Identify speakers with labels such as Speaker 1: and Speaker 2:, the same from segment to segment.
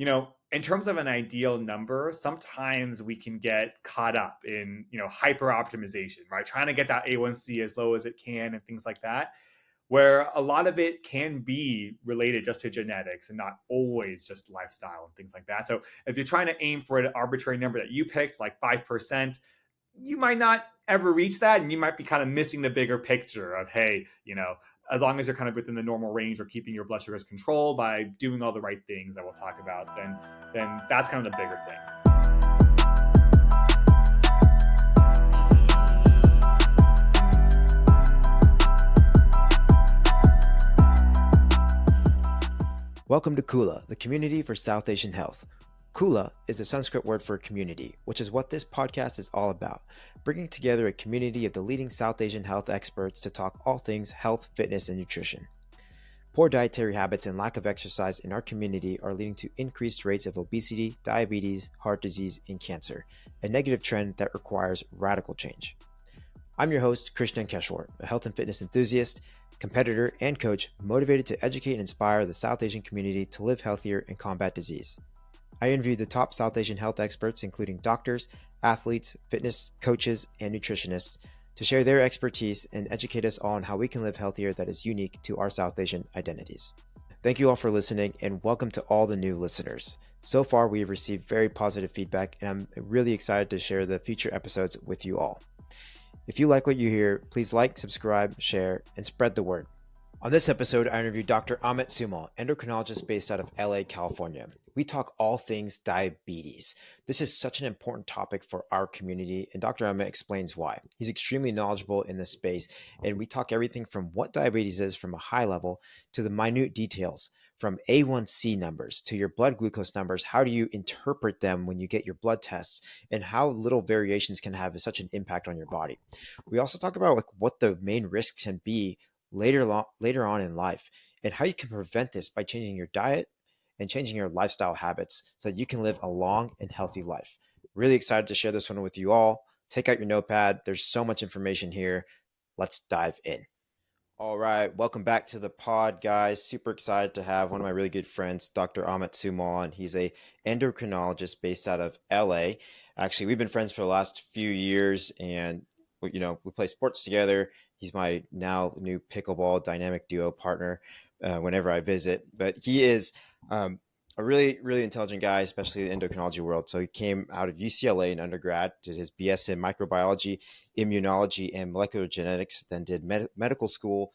Speaker 1: In terms of an ideal number, sometimes we can get caught up in, hyper optimization, right? Trying to get that A1C as low as it can and things like that, where a lot of it can be related just to genetics and not always just lifestyle and things like that. So if you're trying to aim for an arbitrary number that you picked, like 5%, you might not ever reach that. And you might be kind of missing the bigger picture of, hey, as long as you're kind of within the normal range or keeping your blood sugars controlled by doing all the right things that we'll talk about, then that's kind of the bigger thing.
Speaker 2: Welcome to Kula, the community for South Asian health. Kula is a Sanskrit word for community, which is what this podcast is all about, bringing together a community of the leading South Asian health experts to talk all things health, fitness, and nutrition. Poor dietary habits and lack of exercise in our community are leading to increased rates of obesity, diabetes, heart disease, and cancer, a negative trend that requires radical change. I'm your host, Krish Nandkeshwar, a health and fitness enthusiast, competitor, and coach motivated to educate and inspire the South Asian community to live healthier and combat disease. I interviewed the top South Asian health experts, including doctors, athletes, fitness coaches, and nutritionists, to share their expertise and educate us all on how we can live healthier that is unique to our South Asian identities. Thank you all for listening, and welcome to all the new listeners. So far, we have received very positive feedback, and I'm really excited to share the future episodes with you all. If you like what you hear, please like, subscribe, share, and spread the word. On this episode, I interviewed Dr. Amit Sumal, endocrinologist based out of LA, California. We talk all things diabetes. This is such an important topic for our community, and Dr. Amit explains why. He's extremely knowledgeable in this space, and we talk everything from what diabetes is from a high level to the minute details, from A1C numbers to your blood glucose numbers. How do you interpret them when you get your blood tests, and how little variations can have such an impact on your body. We also talk about what the main risks can be later on in life, and how you can prevent this by changing your diet and changing your lifestyle habits so that you can live a long and healthy life. Really excited to share this one with you all. Take out your notepad. There's so much information here. Let's dive in. All right, welcome back to the pod, guys. Super excited to have one of my really good friends, Dr. Amit Sumal, on. He's a endocrinologist based out of LA. Actually, we've been friends for the last few years, and we play sports together. He's my now new pickleball dynamic duo partner whenever I visit. But he is a really, really intelligent guy, especially in the endocrinology world. So he came out of UCLA in undergrad, did his BS in microbiology, immunology, and molecular genetics, then did medical school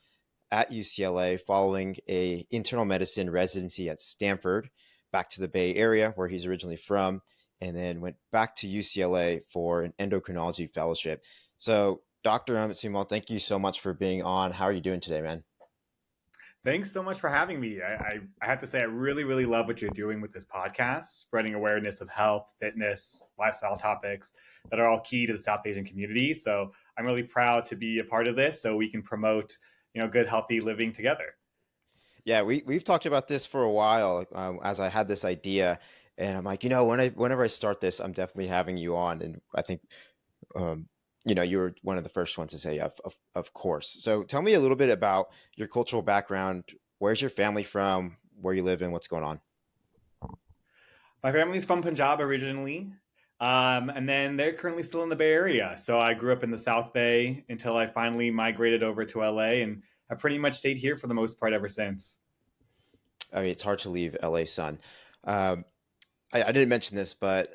Speaker 2: at UCLA, following a internal medicine residency at Stanford, back to the Bay Area, where he's originally from, and then went back to UCLA for an endocrinology fellowship. So Dr. Amit Sumal, thank you so much for being on. How are you doing today, man?
Speaker 1: Thanks so much for having me. I have to say, I really, really love what you're doing with this podcast, spreading awareness of health, fitness, lifestyle topics that are all key to the South Asian community. So I'm really proud to be a part of this so we can promote, good, healthy living together.
Speaker 2: Yeah, we've talked about this for a while as I had this idea, and I'm like, whenever I start this, I'm definitely having you on. And I think, you were one of the first ones to say, of course. So tell me a little bit about your cultural background. Where's your family from? Where you live and what's going on?
Speaker 1: My family's from Punjab originally, and then they're currently still in the Bay Area. So I grew up in the South Bay until I finally migrated over to LA, and I pretty much stayed here for the most part ever since.
Speaker 2: I mean, it's hard to leave LA, son. I didn't mention this, but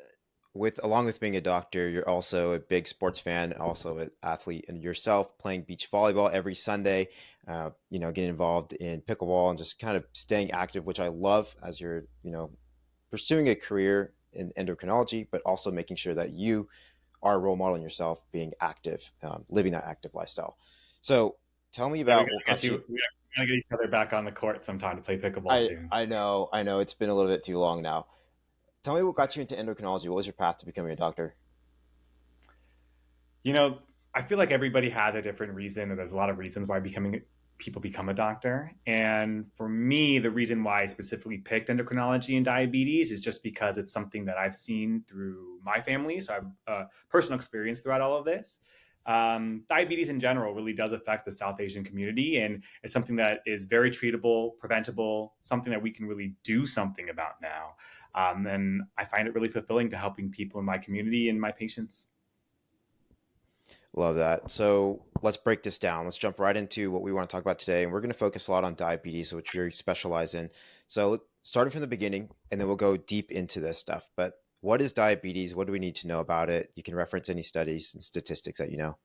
Speaker 2: along with being a doctor, you're also a big sports fan, also an athlete, and yourself playing beach volleyball every Sunday. Getting involved in pickleball and just kind of staying active, which I love as you're pursuing a career in endocrinology, but also making sure that you are a role model in yourself, being active, living that active lifestyle. So tell me about what got you.
Speaker 1: We gotta get each other back on the court sometime to play pickleball soon.
Speaker 2: I know. It's been a little bit too long now. Tell me what got you into endocrinology. What was your path to becoming a doctor?
Speaker 1: I feel like everybody has a different reason, and there's a lot of reasons why people become a doctor. And for me, the reason why I specifically picked endocrinology and diabetes is just because it's something that I've seen through my family. So I have personal experience throughout all of this. Diabetes in general really does affect the South Asian community, and it's something that is very treatable, preventable, something that we can really do something about now. And I find it really fulfilling to helping people in my community and my patients.
Speaker 2: Love that. So let's break this down. Let's jump right into what we want to talk about today. And we're going to focus a lot on diabetes, which we specialize in. So starting from the beginning, and then we'll go deep into this stuff. But what is diabetes? What do we need to know about it? You can reference any studies and statistics that you know.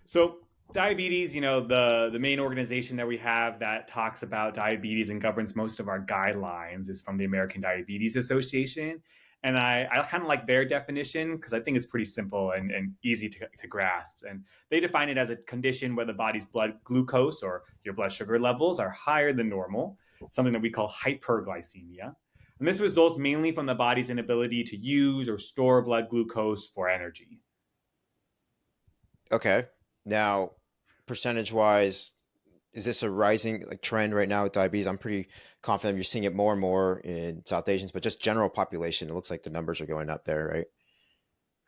Speaker 1: So diabetes, the main organization that we have that talks about diabetes and governs most of our guidelines is from the American Diabetes Association. And I kind of like their definition because I think it's pretty simple and easy to grasp. And they define it as a condition where the body's blood glucose or your blood sugar levels are higher than normal, something that we call hyperglycemia. And this results mainly from the body's inability to use or store blood glucose for energy.
Speaker 2: Okay. Now, percentage wise, is this a rising trend right now with diabetes? I'm pretty confident you're seeing it more and more in South Asians, but just general population, it looks like the numbers are going up there, right?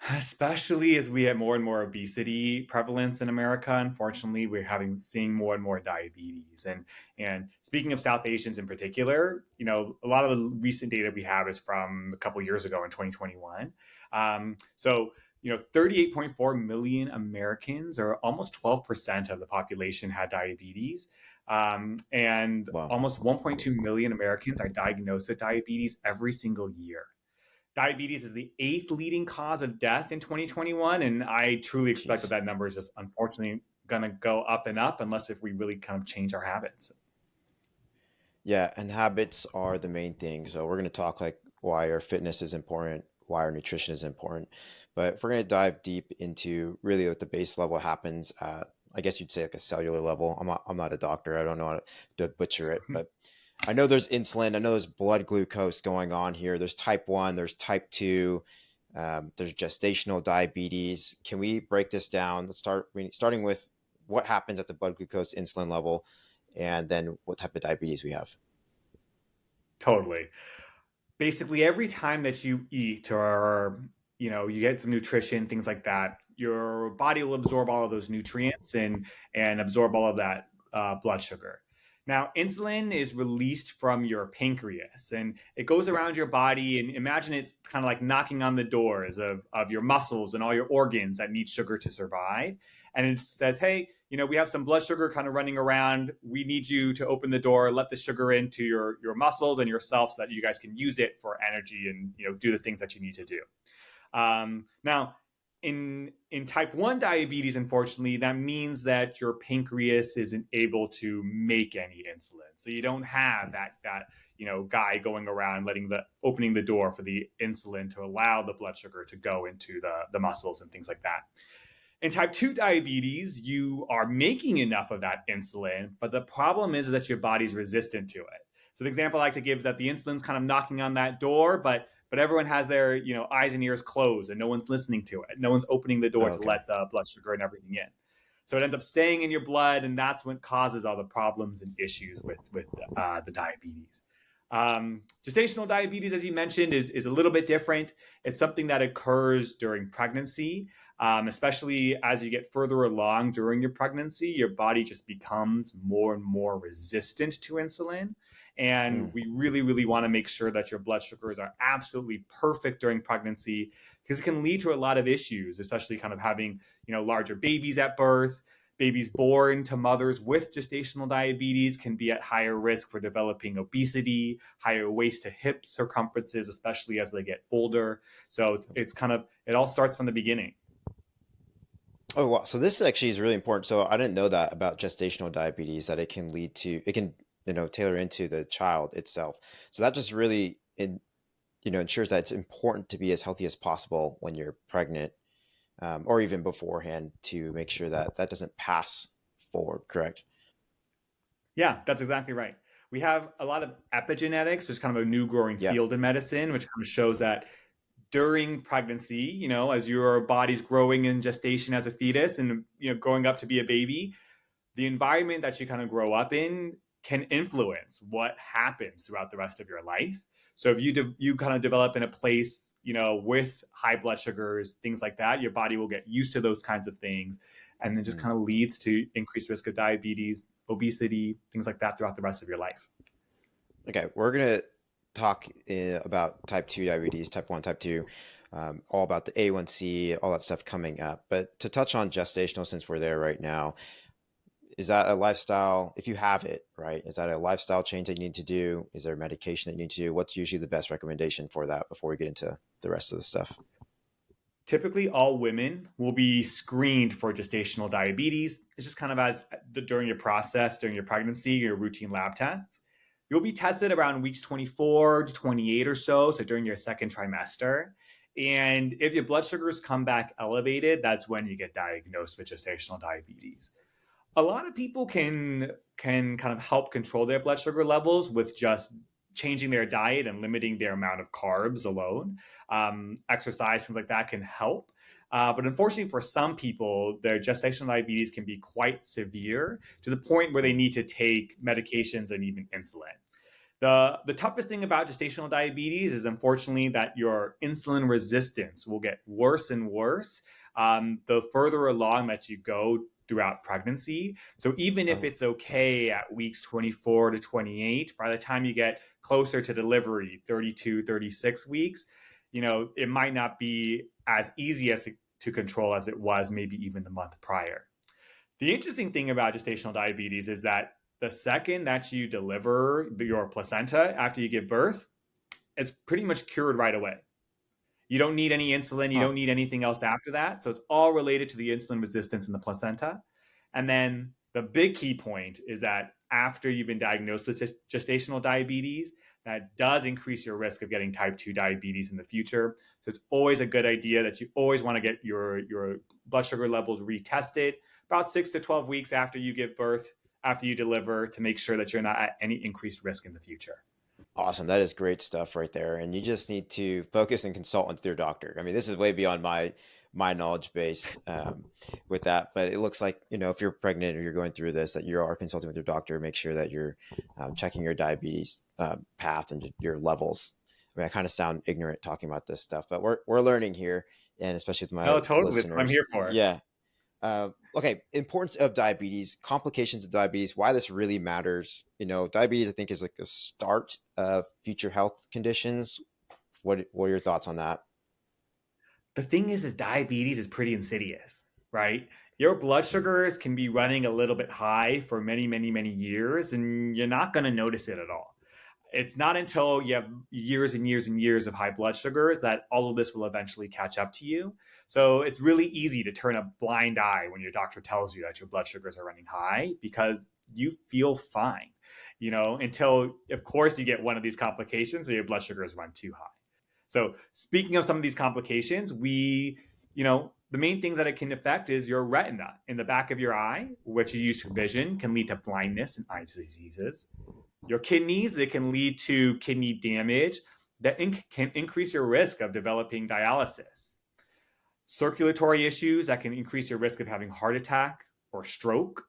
Speaker 1: Especially as we have more and more obesity prevalence in America. Unfortunately, we're seeing more and more diabetes. And speaking of South Asians in particular, a lot of the recent data we have is from a couple years ago in 2021. So 38.4 million Americans, or almost 12% of the population, had diabetes. And
Speaker 2: Wow.
Speaker 1: almost 1.2 million Americans are diagnosed with diabetes every single year. Diabetes is the 8th leading cause of death in 2021, and I truly expect that
Speaker 2: Jeez.
Speaker 1: that number is just unfortunately going to go up and up unless if we really kind of change our habits.
Speaker 2: Yeah, and habits are the main thing. So we're going to talk like why our fitness is important, why our nutrition is important. But if we're going to dive deep into really what the base level happens at, I guess you'd say like a cellular level. I'm not a doctor. I don't know how to butcher it, but I know there's insulin. I know there's blood glucose going on here. There's type 1, there's type 2, there's gestational diabetes. Can we break this down? Let's starting with what happens at the blood glucose insulin level and then what type of diabetes we have.
Speaker 1: Totally. Basically, every time that you eat or you get some nutrition, things like that, your body will absorb all of those nutrients and absorb all of that blood sugar. Now, insulin is released from your pancreas and it goes
Speaker 2: Okay.
Speaker 1: around your body. And imagine it's kind of like knocking on the doors of your muscles and all your organs that need sugar to survive. And it says, hey, we have some blood sugar kind of running around. We need you to open the door, let the sugar into your muscles and yourself so that you guys can use it for energy and do the things that you need to do. Now, in type 1 diabetes, unfortunately, that means that your pancreas isn't able to make any insulin. So you don't have that guy going around opening the door for the insulin to allow the blood sugar to go into the muscles and things like that. In type 2 diabetes, you are making enough of that insulin, but the problem is that your body's resistant to it. So the example I like to give is that the insulin's kind of knocking on that door, but everyone has their eyes and ears closed and no one's listening to it. No one's opening the door to
Speaker 2: Okay.
Speaker 1: let the blood sugar and everything in. So it ends up staying in your blood, and that's what causes all the problems and issues with the diabetes. Gestational diabetes, as you mentioned, is a little bit different. It's something that occurs during pregnancy, especially as you get further along during your pregnancy. Your body just becomes more and more resistant to insulin. And
Speaker 2: Mm.
Speaker 1: we really, really want to make sure that your blood sugars are absolutely perfect during pregnancy because it can lead to a lot of issues, especially kind of having, larger babies at birth. Babies born to mothers with gestational diabetes can be at higher risk for developing obesity, higher waist to hip circumferences, especially as they get older. So it's kind of, it all starts from the beginning.
Speaker 2: Oh, wow. So this actually is really important. So I didn't know that about gestational diabetes, that it can, tailor into the child itself. So that just really, ensures that it's important to be as healthy as possible when you're pregnant, or even beforehand to make sure that that doesn't pass forward, correct?
Speaker 1: Yeah, that's exactly right. We have a lot of epigenetics, which is kind of a new growing
Speaker 2: Yeah.
Speaker 1: field in medicine, which kind of shows that during pregnancy, as your body's growing in gestation as a fetus and growing up to be a baby, the environment that you kind of grow up in can influence what happens throughout the rest of your life. So if you kind of develop in a place, with high blood sugars, things like that, your body will get used to those kinds of things, and then just
Speaker 2: Mm.
Speaker 1: kind of leads to increased risk of diabetes, obesity, things like that throughout the rest of your life.
Speaker 2: Okay. We're going to talk about type 2 diabetes, type 1, type 2, all about the A1C, all that stuff coming up. But to touch on gestational, since we're there right now, is that a lifestyle, if you have it, right? Is that a lifestyle change that you need to do? Is there medication that you need to do? What's usually the best recommendation for that before we get into the rest of the stuff?
Speaker 1: Typically, all women will be screened for gestational diabetes. It's just kind of as during your process, during your pregnancy, your routine lab tests. You'll be tested around weeks 24 to 28 or so during your second trimester. And if your blood sugars come back elevated, that's when you get diagnosed with gestational diabetes. A lot of people can kind of help control their blood sugar levels with just changing their diet and limiting their amount of carbs alone. Exercise, things like that can help. But unfortunately, for some people, their gestational diabetes can be quite severe to the point where they need to take medications and even insulin. The toughest thing about gestational diabetes is unfortunately that your insulin resistance will get worse and worse the further along that you go throughout pregnancy. So even if
Speaker 2: Oh,
Speaker 1: it's okay at weeks 24 to 28, by the time you get closer to delivery, 32, 36 weeks, it might not be as easy to control as it was maybe even the month prior. The interesting thing about gestational diabetes is that the second that you deliver your placenta after you give birth, it's pretty much cured right away. You don't need any insulin. You
Speaker 2: huh.
Speaker 1: don't need anything else after that. So it's all related to the insulin resistance in the placenta. And then the big key point is that after you've been diagnosed with gestational diabetes, that does increase your risk of getting type 2 diabetes in the future. So it's always a good idea that you always want to get your blood sugar levels retested about 6 to 12 weeks after you give birth, after you deliver, to make sure that you're not at any increased risk in the future.
Speaker 2: Awesome. That is great stuff right there. And you just need to focus and consult with your doctor. I mean, this is way beyond my knowledge base with that. But it looks like, if you're pregnant or you're going through this, that you are consulting with your doctor. Make sure that you're checking your diabetes path and your levels. I mean, I kind of sound ignorant talking about this stuff, but we're learning here, and especially with my
Speaker 1: No, totally. That's what I'm
Speaker 2: listeners.
Speaker 1: here for.
Speaker 2: Yeah. Okay, importance of diabetes, complications of diabetes, why this really matters. Diabetes, I think, is like a start of future health conditions. What are your thoughts on that?
Speaker 1: The thing is diabetes is pretty insidious, right? Your blood sugars can be running a little bit high for many, many, many years, and you're not going to notice it at all. It's not until you have years and years and years of high blood sugars that all of this will eventually catch up to you. So it's really easy to turn a blind eye when your doctor tells you that your blood sugars are running high because you feel fine, until, of course, you get one of these complications or your blood sugars run too high. So speaking of some of these complications, the main things that it can affect is your retina in the back of your eye, which you use for vision, can lead to blindness and eye diseases. Your kidneys, it can lead to kidney damage that can increase your risk of developing dialysis. Circulatory issues that can increase your risk of having heart attack or stroke.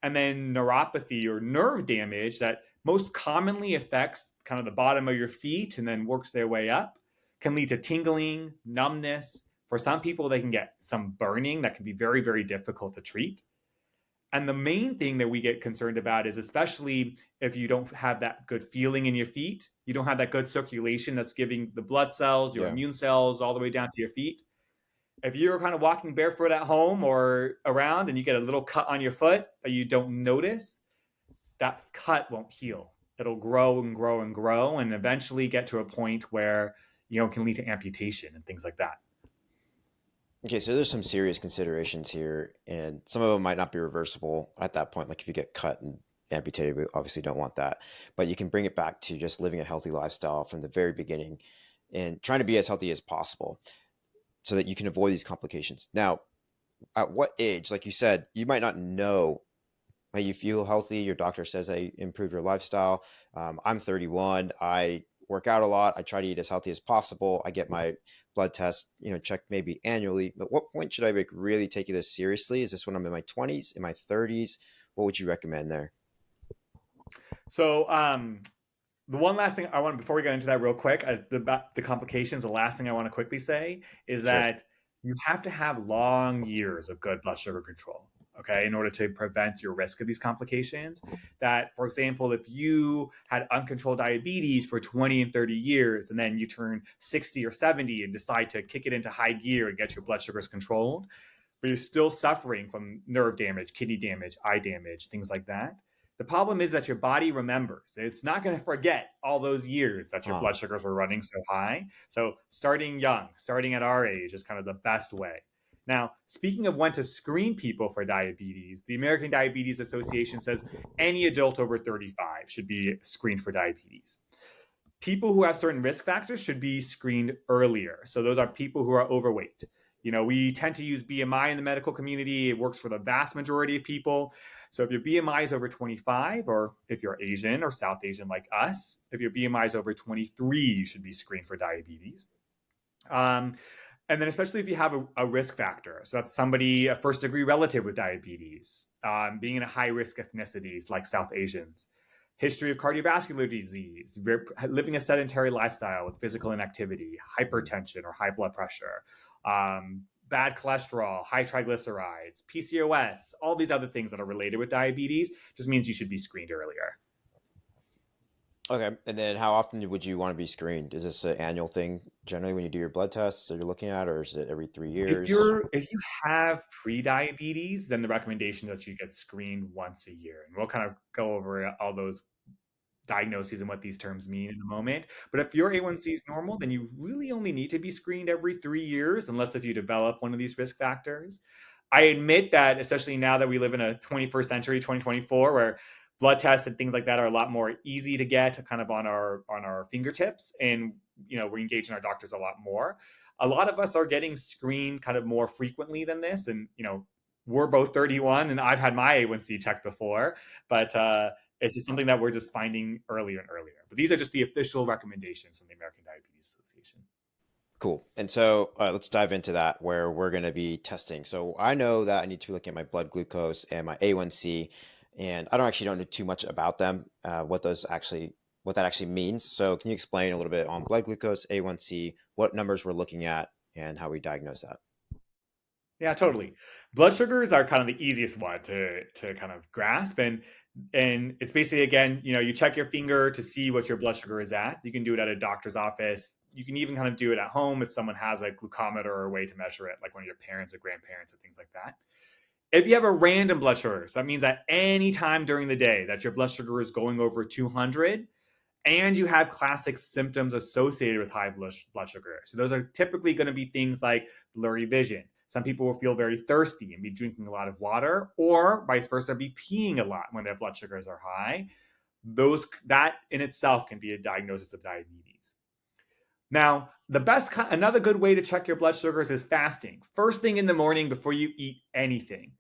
Speaker 1: And then neuropathy or nerve damage that most commonly affects kind of the bottom of your feet and then works their way up can lead to tingling, numbness. For some people, they can get some burning that can be very, very difficult to treat. And the main thing that we get concerned about is, especially if you don't have that good feeling in your feet, you don't have that good circulation that's giving the blood cells, your
Speaker 2: Yeah.
Speaker 1: immune cells, all the way down to your feet. If you're kind of walking barefoot at home or around and you get a little cut on your foot that you don't notice, that cut won't heal. It'll grow and grow and grow and eventually get to a point where, it can lead to amputation and things like that.
Speaker 2: Okay, so there's some serious considerations here, and some of them might not be reversible at that point. Like if you get cut and amputated, we obviously don't want that. But you can bring it back to just living a healthy lifestyle from the very beginning and trying to be as healthy as possible so that you can avoid these complications. Now, at what age, like you said, you might not know how you feel healthy. Your doctor says I improve your lifestyle. I'm 31. I work out a lot. I try to eat as healthy as possible. I get my blood test, checked maybe annually. But what point should I like really taking this seriously? Is this when I'm in my 20s, in my 30s? What would you recommend there?
Speaker 1: So, the one last thing I want, before we get into that real quick, the complications, the last thing I want to quickly say is
Speaker 2: Sure.
Speaker 1: that you have to have long years of good blood sugar control. okay, in order to prevent your risk of these complications. That, for example, if you had uncontrolled diabetes for 20 and 30 years, and then you turn 60 or 70 and decide to kick it into high gear and get your blood sugars controlled, but you're still suffering from nerve damage, kidney damage, eye damage, things like that. The problem is that your body remembers. It's not going to forget all those years that your blood sugars were running so high. So starting young, starting at our age is kind of the best way. Now, speaking of when to screen people for diabetes, the American Diabetes Association says any adult over 35 should be screened for diabetes. People who have certain risk factors should be screened earlier. So those are people who are overweight. We tend to use BMI in the medical community. It works for the vast majority of people. So if your BMI is over 25, or if you're Asian or South Asian like us, if your BMI is over 23, you should be screened for diabetes. And then especially if you have a risk factor. So that's somebody, a first degree relative with diabetes, being in a high risk ethnicities like South Asians, history of cardiovascular disease, living a sedentary lifestyle with physical inactivity, hypertension or high blood pressure, bad cholesterol, high triglycerides, PCOS, all these other things that are related with diabetes just means you should be screened earlier.
Speaker 2: Okay. And then how often would you want to be screened? Is this an annual thing generally when you do your blood tests that you're looking at, or is it every 3 years?
Speaker 1: If you have pre-diabetes, then the recommendation is that you get screened once a year. And we'll kind of go over all those diagnoses and what these terms mean in a moment. But if your A1C is normal, then you really only need to be screened every 3 years, unless if you develop one of these risk factors. I admit that, especially now that we live in a 21st century, 2024, where blood tests and things like that are a lot more easy to get kind of on our fingertips, and we're engaging our doctors a lot more. A lot of us are getting screened kind of more frequently than this, and we're both 31, and I've had my A1C checked before, but it's just something that we're just finding earlier and earlier. But these are just the official recommendations from the American Diabetes Association.
Speaker 2: Cool. And so let's dive into that, where we're going to be testing. So I know that I need to be looking at my blood glucose and my A1C, and I don't know too much about them, what that actually means. So can you explain a little bit on blood glucose, A1C, what numbers we're looking at, and how we diagnose that?
Speaker 1: Yeah, totally. Blood sugars are kind of the easiest one to kind of grasp, and it's basically, again, you check your finger to see what your blood sugar is at. You can do it at a doctor's office. You can even kind of do it at home if someone has a glucometer or a way to measure it, like one of your parents or grandparents or things like that. If you have a random blood sugar, so that means at any time during the day that your blood sugar is going over 200, and you have classic symptoms associated with high blood sugar. So those are typically going to be things like blurry vision. Some people will feel very thirsty and be drinking a lot of water, or vice versa, be peeing a lot when their blood sugars are high. That in itself can be a diagnosis of diabetes. Now, another good way to check your blood sugars is fasting. First thing in the morning before you eat anything.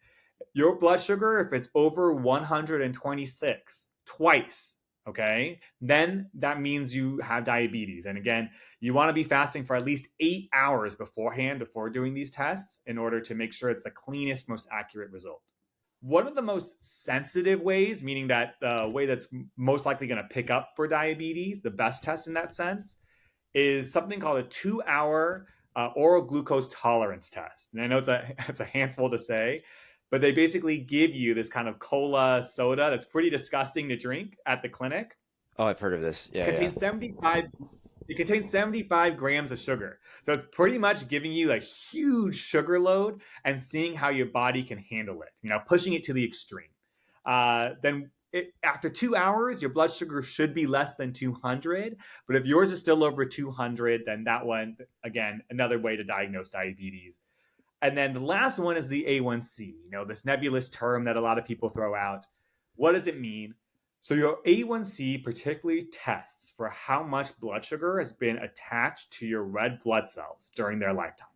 Speaker 1: Your blood sugar, if it's over 126 twice, okay, then that means you have diabetes. And again, you want to be fasting for at least 8 hours beforehand before doing these tests in order to make sure it's the cleanest, most accurate result. One of the most sensitive ways, meaning that the way that's most likely going to pick up for diabetes, the best test in that sense, is something called a 2-hour oral glucose tolerance test. And I know it's a handful to say, but they basically give you this kind of cola soda that's pretty disgusting to drink at the clinic.
Speaker 2: Oh, I've heard of this. Yeah,
Speaker 1: It contains 75 grams of sugar. So it's pretty much giving you a huge sugar load and seeing how your body can handle it, pushing it to the extreme. After 2 hours, your blood sugar should be less than 200. But if yours is still over 200, then that one, again, another way to diagnose diabetes. And then the last one is the A1C, this nebulous term that a lot of people throw out. What does it mean? So your A1C particularly tests for how much blood sugar has been attached to your red blood cells during their lifetime.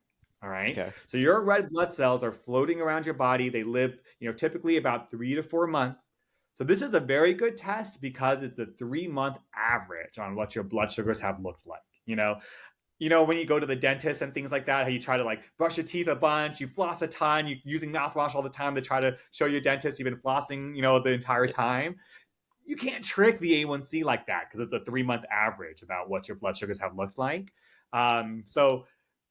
Speaker 1: All right.
Speaker 2: Okay.
Speaker 1: So your red blood cells are floating around your body. They live, typically about 3 to 4 months. So this is a very good test because it's a 3-month average on what your blood sugars have looked like. When you go to the dentist and things like that, how you try to brush your teeth a bunch, you floss a ton, you're using mouthwash all the time to try to show your dentist you've been flossing, the entire time. You can't trick the A1C like that because it's a 3-month average about what your blood sugars have looked like. So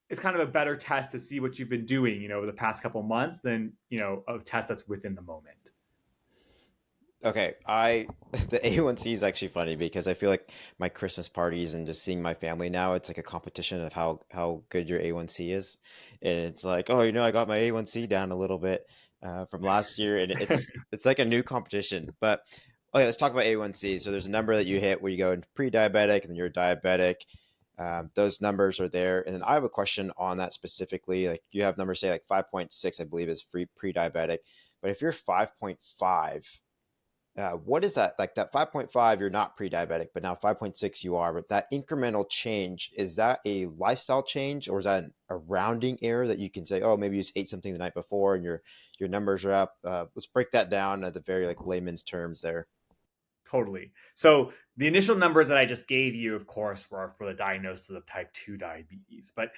Speaker 1: it's kind of a better test to see what you've been doing, over the past couple months than, a test that's within the moment.
Speaker 2: Okay, I the A1C is actually funny because I feel like my Christmas parties and just seeing my family now, it's like a competition of how good your A1C is. And it's like, oh, I got my A1C down a little bit from last year, and it's like a new competition. But okay, let's talk about A1C. So there's a number that you hit where you go into pre-diabetic and then you're diabetic. Those numbers are there. And then I have a question on that specifically. Like you have numbers say like 5.6, I believe is free pre-diabetic. But if you're 5.5, what is that? Like that 5.5, you're not pre-diabetic, but now 5.6 you are. But that incremental change, is that a lifestyle change or is that a rounding error that you can say, oh, maybe you just ate something the night before and your numbers are up? Let's break that down at the very like layman's terms there.
Speaker 1: Totally. So the initial numbers that I just gave you, of course, were for the diagnosis of type 2 diabetes. But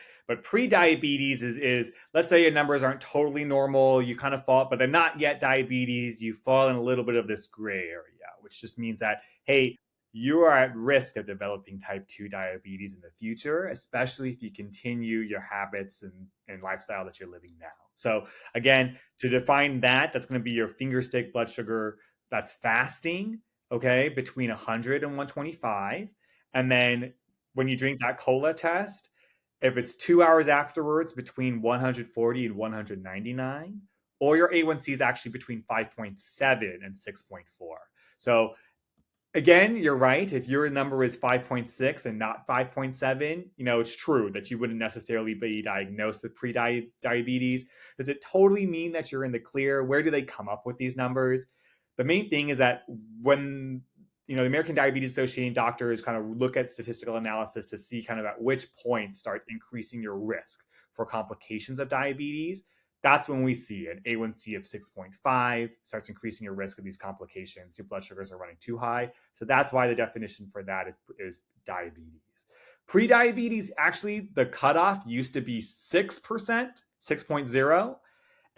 Speaker 1: pre-diabetes is let's say your numbers aren't totally normal, you kind of fall, but they're not yet diabetes, you fall in a little bit of this gray area, which just means that, hey, you are at risk of developing type 2 diabetes in the future, especially if you continue your habits and lifestyle that you're living now. So again, to define that, that's going to be your finger stick blood sugar that's fasting, okay, between 100 and 125. And then when you drink that cola test, if it's 2 hours afterwards, between 140 and 199, or your A1C is actually between 5.7 and 6.4. So again, you're right. If your number is 5.6 and not 5.7, it's true that you wouldn't necessarily be diagnosed with pre-diabetes. Does it totally mean that you're in the clear? Where do they come up with these numbers? The main thing is that when the American Diabetes Association doctors kind of look at statistical analysis to see kind of at which point start increasing your risk for complications of diabetes, that's when we see an A1C of 6.5 starts increasing your risk of these complications. Your blood sugars are running too high. So that's why the definition for that is diabetes. Pre-diabetes, actually, the cutoff used to be 6%, 6.0.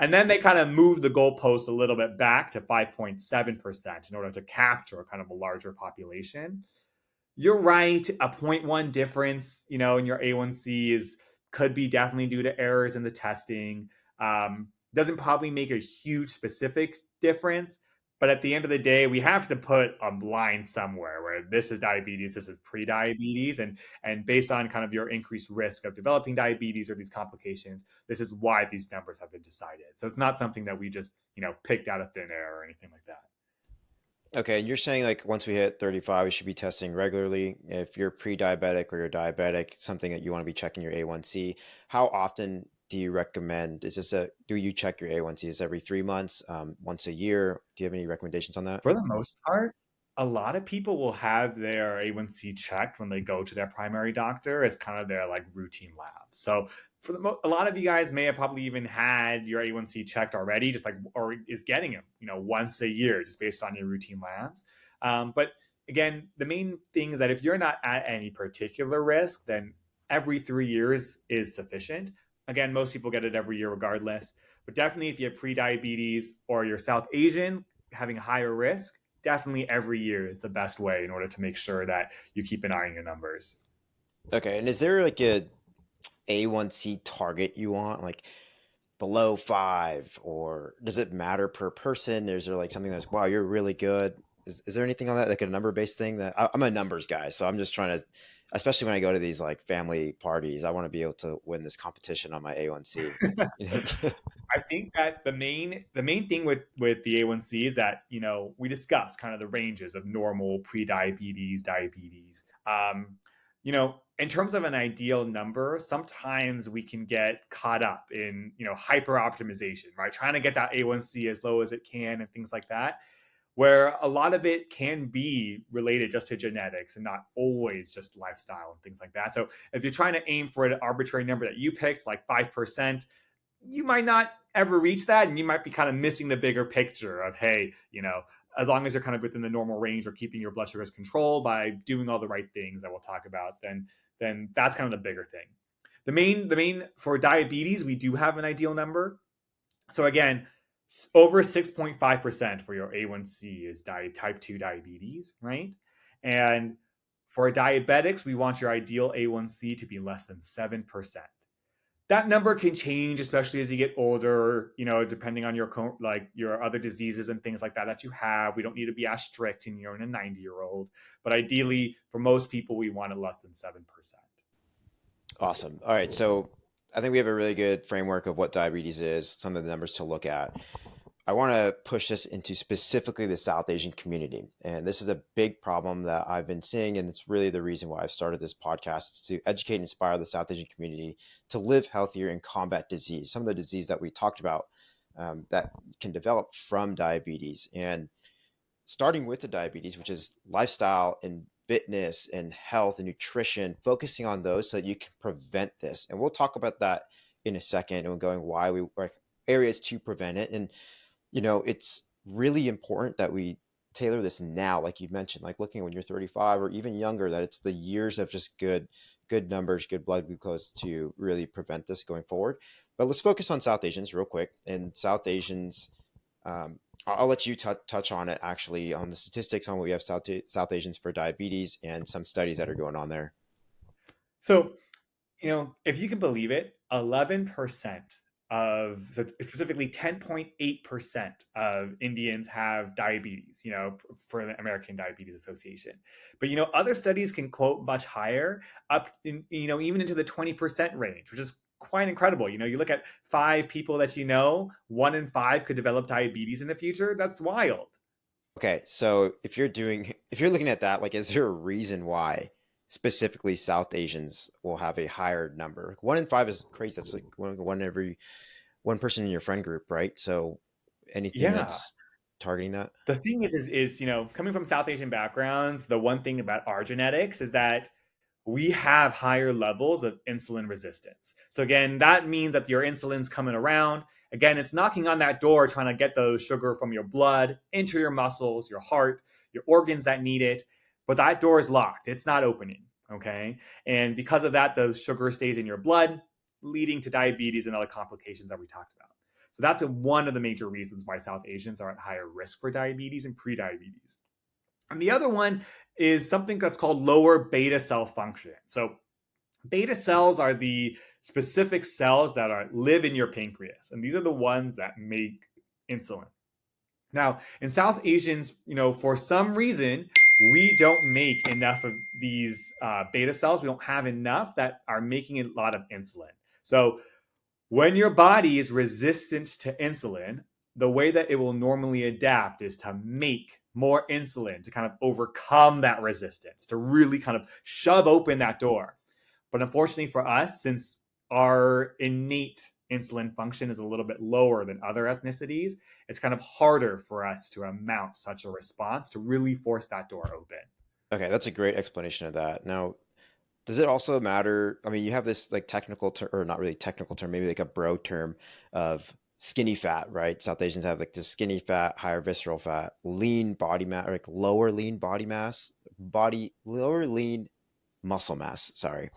Speaker 1: And then they kind of moved the goalpost a little bit back to 5.7% in order to capture kind of a larger population. You're right. A zero point 0.1 difference, in your A1C could be definitely due to errors in the testing. Doesn't probably make a huge specific difference, but at the end of the day, we have to put a line somewhere where this is diabetes, this is pre-diabetes, and based on kind of your increased risk of developing diabetes or these complications, this is why these numbers have been decided. So it's not something that we just picked out of thin air or anything like that.
Speaker 2: Okay, and you're saying like once we hit 35, we should be testing regularly. If you're pre-diabetic or you're diabetic, something that you want to be checking your A1C. How often do you recommend? Do you check your A1C? Is it every 3 months, once a year? Do you have any recommendations on that?
Speaker 1: For the most part, a lot of people will have their A1C checked when they go to their primary doctor as kind of their like routine lab. So a lot of you guys may have probably even had your A1C checked already, just like or is getting them, once a year, just based on your routine labs. But again, the main thing is that if you're not at any particular risk, then every 3 years is sufficient. Again, most people get it every year regardless. But definitely, if you have pre-diabetes or you're South Asian, having a higher risk, definitely every year is the best way in order to make sure that you keep an eye on your numbers.
Speaker 2: Okay, and is there like a A1C target you want, like below 5, or does it matter per person? Is there like something that's, wow, you're really good? Is there anything on that, like a number-based thing I'm a numbers guy, so I'm just trying to, especially when I go to these like family parties, I want to be able to win this competition on my A1C.
Speaker 1: I think that the main thing with the A1C is that we discussed kind of the ranges of normal, pre-diabetes, diabetes. In terms of an ideal number, sometimes we can get caught up in hyper optimization, right? Trying to get that A1C as low as it can and things like that, where a lot of it can be related just to genetics and not always just lifestyle and things like that. So if you're trying to aim for an arbitrary number that you picked, like 5%, you might not ever reach that, and you might be kind of missing the bigger picture of, hey, as long as you're kind of within the normal range or keeping your blood sugars controlled by doing all the right things that we'll talk about, then that's kind of the bigger thing. The main for diabetes, we do have an ideal number. So again, over 6.5% for your A1C is type 2 diabetes, right? And for diabetics, we want your ideal A1C to be less than 7%. That number can change, especially as you get older, depending on your other diseases and things like that you have. We don't need to be as strict in a 90-year-old, but ideally for most people, we want it less than 7%.
Speaker 2: Awesome. All right. So I think we have a really good framework of what diabetes is, some of the numbers to look at. I want to push this into specifically the South Asian community. And this is a big problem that I've been seeing. And it's really the reason why I've started this podcast, to educate and inspire the South Asian community to live healthier and combat disease, some of the disease that we talked about that can develop from diabetes. And starting with the diabetes, which is lifestyle and fitness and health and nutrition, focusing on those so that you can prevent this. And we'll talk about that in a second and going why we like areas to prevent it. And it's really important that we tailor this now, like you mentioned, like looking when you're 35 or even younger, that it's the years of just good numbers, good blood glucose to really prevent this going forward. But let's focus on South Asians real quick. And South Asians, I'll let you touch on it, actually, on the statistics on what we have South Asians for diabetes and some studies that are going on there.
Speaker 1: So, if you can believe it, 11% specifically 10.8% of Indians have diabetes, for the American Diabetes Association. But, other studies can quote much higher, up in, even into the 20% range, which is quite incredible. You look at 5 people that 1 in 5 could develop diabetes in the future. That's wild.
Speaker 2: Okay, so if you're looking at that, like, is there a reason why specifically South Asians will have a higher number? 1 in 5 is crazy. That's like one person in your friend group, right? So anything
Speaker 1: Yeah.
Speaker 2: that's targeting that?
Speaker 1: The thing is, coming from South Asian backgrounds, the one thing about our genetics is that we have higher levels of insulin resistance. So again, that means that your insulin's coming around. Again, it's knocking on that door, trying to get those sugar from your blood into your muscles, your heart, your organs that need it. But that door is locked. It's not opening. Okay. And because of that, the sugar stays in your blood, leading to diabetes and other complications that we talked about. So that's one of the major reasons why South Asians are at higher risk for diabetes and prediabetes. And the other one is something that's called lower beta cell function. So beta cells are the specific cells that live in your pancreas, and these are the ones that make insulin. Now, in South Asians, for some reason, we don't make enough of these beta cells. We don't have enough that are making a lot of insulin. So when your body is resistant to insulin, the way that it will normally adapt is to make more insulin to kind of overcome that resistance, to really kind of shove open that door. But unfortunately for us, since our innate insulin function is a little bit lower than other ethnicities, it's kind of harder for us to mount such a response to really force that door open.
Speaker 2: Okay, that's a great explanation of that. Now, does it also matter? I mean, you have this like technical term, or not really technical term, maybe like a bro term of skinny fat, right? South Asians have like the skinny fat, higher visceral fat, lean body mass, or like lower lean body mass, lower lean muscle mass. Sorry.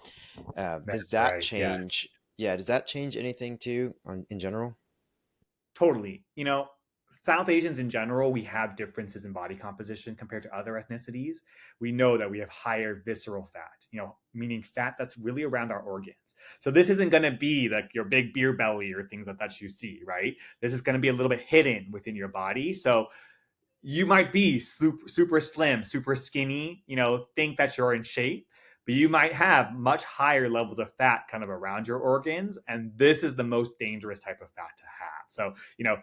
Speaker 2: Does
Speaker 1: That's
Speaker 2: that
Speaker 1: right. Yes.
Speaker 2: change? Yeah, does that change anything too in general?
Speaker 1: Totally. South Asians in general, we have differences in body composition compared to other ethnicities. We know that we have higher visceral fat, meaning fat that's really around our organs. So this isn't going to be like your big beer belly or things like that you see, right? This is going to be a little bit hidden within your body. So you might be super slim, super skinny, think that you're in shape, but you might have much higher levels of fat kind of around your organs. And this is the most dangerous type of fat to have. So,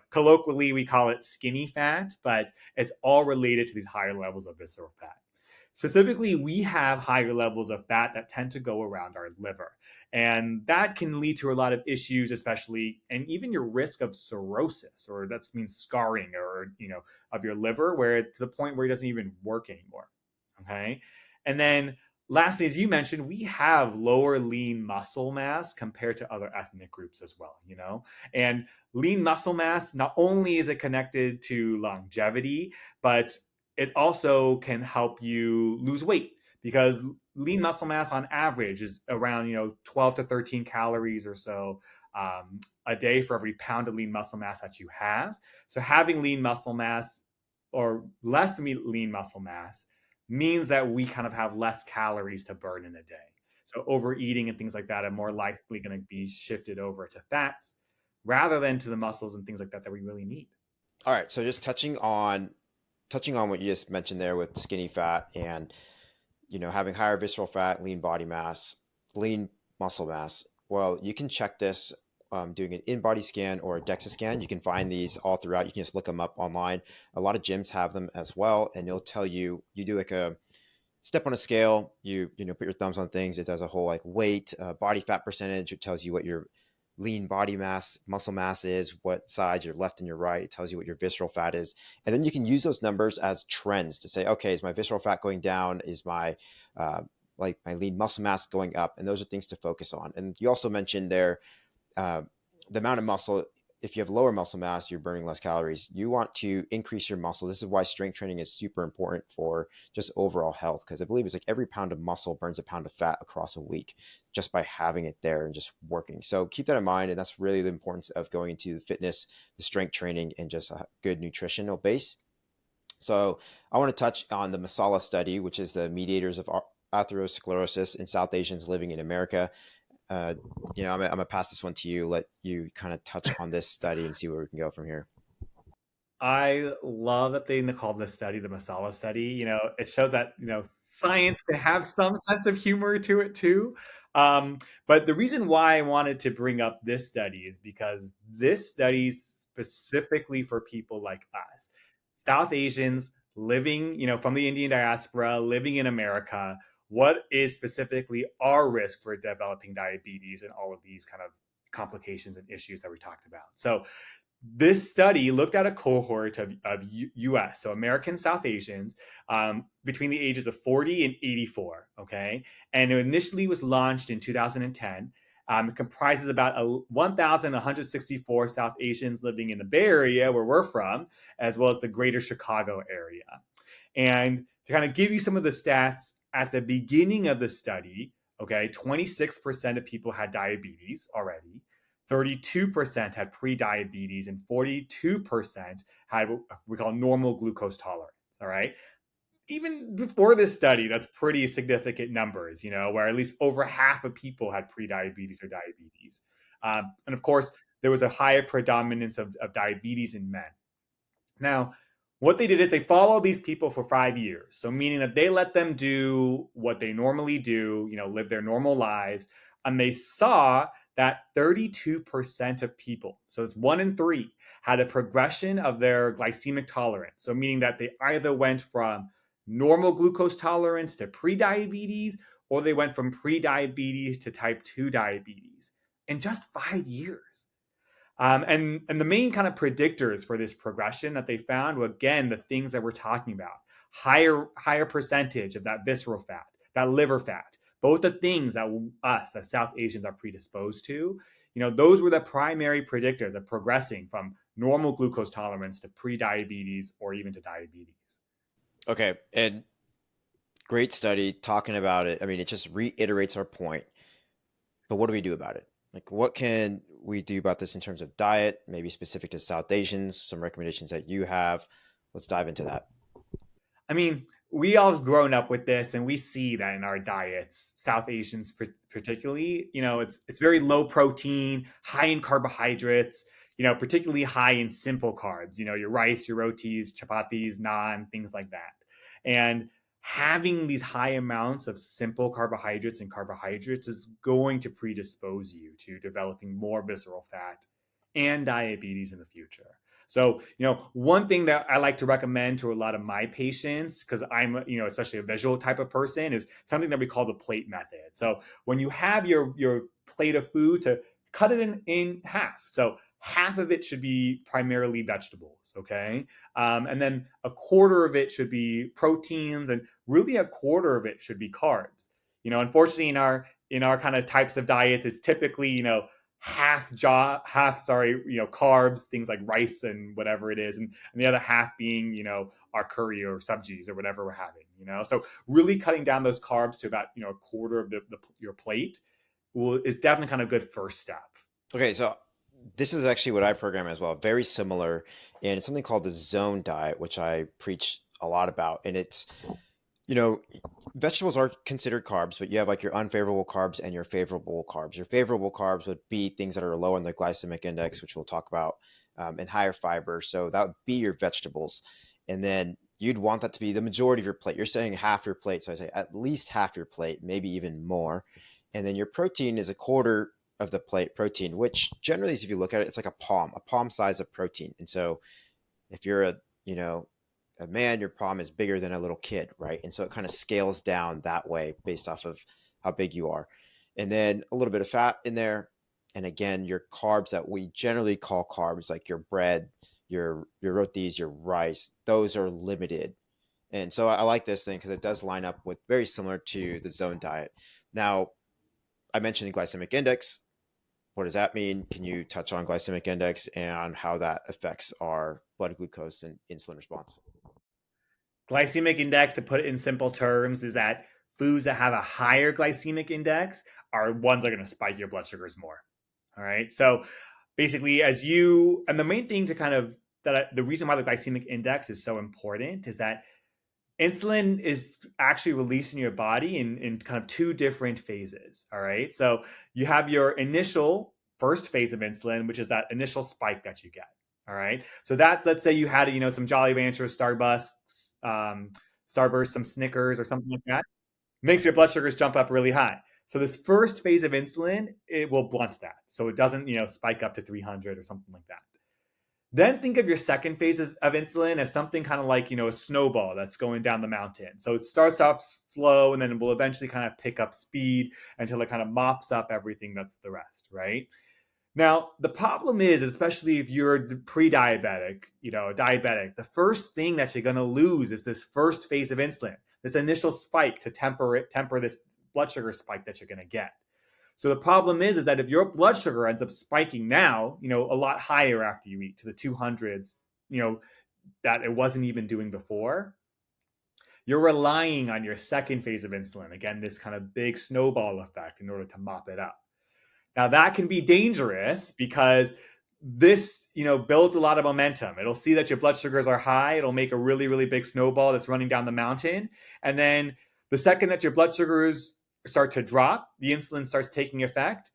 Speaker 1: colloquially, we call it skinny fat, but it's all related to these higher levels of visceral fat. Specifically, we have higher levels of fat that tend to go around our liver. And that can lead to a lot of issues, especially, and even your risk of cirrhosis, or that means scarring, or, of your liver, where to the point where it doesn't even work anymore. Okay. And then lastly, as you mentioned, we have lower lean muscle mass compared to other ethnic groups as well, and lean muscle mass, not only is it connected to longevity, but it also can help you lose weight, because lean muscle mass on average is around 12 to 13 calories or so a day for every pound of lean muscle mass that you have. So having lean muscle mass or less lean muscle mass means that we kind of have less calories to burn in a day. So overeating and things like that are more likely going to be shifted over to fats rather than to the muscles and things like that we really need.
Speaker 2: All right, so just touching on what you just mentioned there with skinny fat and having higher visceral fat, lean body mass, lean muscle mass. Well, you can check this doing an in-body scan or a DEXA scan. You can find these all throughout. You can just look them up online. A lot of gyms have them as well, and it'll tell you. You do like a step on a scale. You put your thumbs on things. It does a whole like weight, body fat percentage. It tells you what your lean body mass, muscle mass is, what side your left and your right. It tells you what your visceral fat is, and then you can use those numbers as trends to say, okay, is my visceral fat going down? Is my like my lean muscle mass going up? And those are things to focus on. And you also mentioned there uh, the amount of muscle. If you have lower muscle mass, you're burning less calories. You want to increase your muscle. This is why strength training is super important for just overall health, because I believe it's like every pound of muscle burns a pound of fat across a week just by having it there and just working. So keep that in mind. And that's really the importance of going into the fitness, the strength training, and just a good nutritional base. So I want to touch on the Masala study, which is the mediators of atherosclerosis in South Asians living in America. uh, I'm gonna pass this one to you. Let you kind of touch on this study and see where we can go from here.
Speaker 1: I love that they called this study the Masala study. It shows that, science can have some sense of humor to it too. But the reason why I wanted to bring up this study is because this study is specifically for people like us, South Asians living, from the Indian diaspora, living in America. What is specifically our risk for developing diabetes and all of these kind of complications and issues that we talked about? So this study looked at a cohort of US, so American South Asians, between the ages of 40 and 84. Okay. And it initially was launched in 2010. It comprises about 1,164 South Asians living in the Bay Area, where we're from, as well as the greater Chicago area. And to kind of give you some of the stats at the beginning of the study, okay, 26% of people had diabetes already. 32% had pre-diabetes, and 42% had what we call normal glucose tolerance. All right. Even before this study, that's pretty significant numbers, where at least over half of people had pre-diabetes or diabetes. And of course, there was a higher predominance of diabetes in men. Now, what they did is they followed these people for 5 years. So, meaning that they let them do what they normally do, live their normal lives. And they saw that 32% of people, so it's one in three, had a progression of their glycemic tolerance. So, meaning that they either went from normal glucose tolerance to prediabetes, or they went from prediabetes to type 2 diabetes in just 5 years. And the main kind of predictors for this progression that they found were, again, the things that we're talking about: higher percentage of that visceral fat, that liver fat, both the things that us as South Asians are predisposed to. Those were the primary predictors of progressing from normal glucose tolerance to pre-diabetes or even to diabetes.
Speaker 2: Okay, and great study talking about it. I mean, it just reiterates our point. But what do we do about it? Like, what can we do about this in terms of diet, maybe specific to South Asians, some recommendations that you have? Let's dive into that.
Speaker 1: I mean, we all have grown up with this, and we see that in our diets, South Asians particularly. It's very low protein, high in carbohydrates. Particularly high in simple carbs. Your rice, your rotis, chapatis, naan, things like that. And having these high amounts of simple carbohydrates is going to predispose you to developing more visceral fat and diabetes in the future. So, one thing that I like to recommend to a lot of my patients, because I'm, especially a visual type of person, is something that we call the plate method. So, when you have your plate of food, to cut it in half. So, half of it should be primarily vegetables, okay? And then a quarter of it should be proteins, and really a quarter of it should be carbs. Unfortunately, in our kind of types of diets, it's typically, carbs, things like rice and whatever it is, and the other half being, our curry or subjis or whatever we're having. So really cutting down those carbs to about, a quarter of your plate is definitely kind of a good first step.
Speaker 2: Okay, so this is actually what I program as well, very similar, and it's something called the zone diet, which I preach a lot about. And You know, vegetables are considered carbs, but you have like your unfavorable carbs and your favorable carbs. Your favorable carbs would be things that are low in the glycemic index, which we'll talk about, and higher fiber. So that would be your vegetables. And then you'd want that to be the majority of your plate. You're saying half your plate. So I say at least half your plate, maybe even more. And then your protein is a quarter of the plate protein, which generally, if you look at it, it's like a palm size of protein. And so if you're you know, a man, your palm is bigger than a little kid, right? And so it kind of scales down that way based off of how big you are. And then a little bit of fat in there. And again, your carbs that we generally call carbs, like your bread, your rotis, your rice, those are limited. And so I like this thing because it does line up with very similar to the zone diet. Now, I mentioned the glycemic index. What does that mean? Can you touch on glycemic index and how that affects our blood glucose and insulin response?
Speaker 1: Glycemic index, to put it in simple terms, is that foods that have a higher glycemic index are ones that are going to spike your blood sugars more. All right. So basically, and the main thing to kind of the reason why the glycemic index is so important is that insulin is actually released in your body in kind of two different phases. All right. So you have your initial first phase of insulin, which is that initial spike that you get. All right. So that, let's say you had, some Jolly Ranchers, Starburst, some Snickers or something like that, makes your blood sugars jump up really high. So this first phase of insulin, it will blunt that. So it doesn't, spike up to 300 or something like that. Then think of your second phase of insulin as something kind of like, a snowball that's going down the mountain. So it starts off slow and then it will eventually kind of pick up speed until it kind of mops up everything that's the rest, right? Now, the problem is, especially if you're pre-diabetic, diabetic, the first thing that you're going to lose is this first phase of insulin, this initial spike to temper this blood sugar spike that you're going to get. So the problem is that if your blood sugar ends up spiking now, a lot higher after you eat to the 200s, that it wasn't even doing before, you're relying on your second phase of insulin. Again, this kind of big snowball effect in order to mop it up. Now that can be dangerous because this, builds a lot of momentum. It'll see that your blood sugars are high. It'll make a really, really big snowball that's running down the mountain. And then the second that your blood sugars start to drop, the insulin starts taking effect,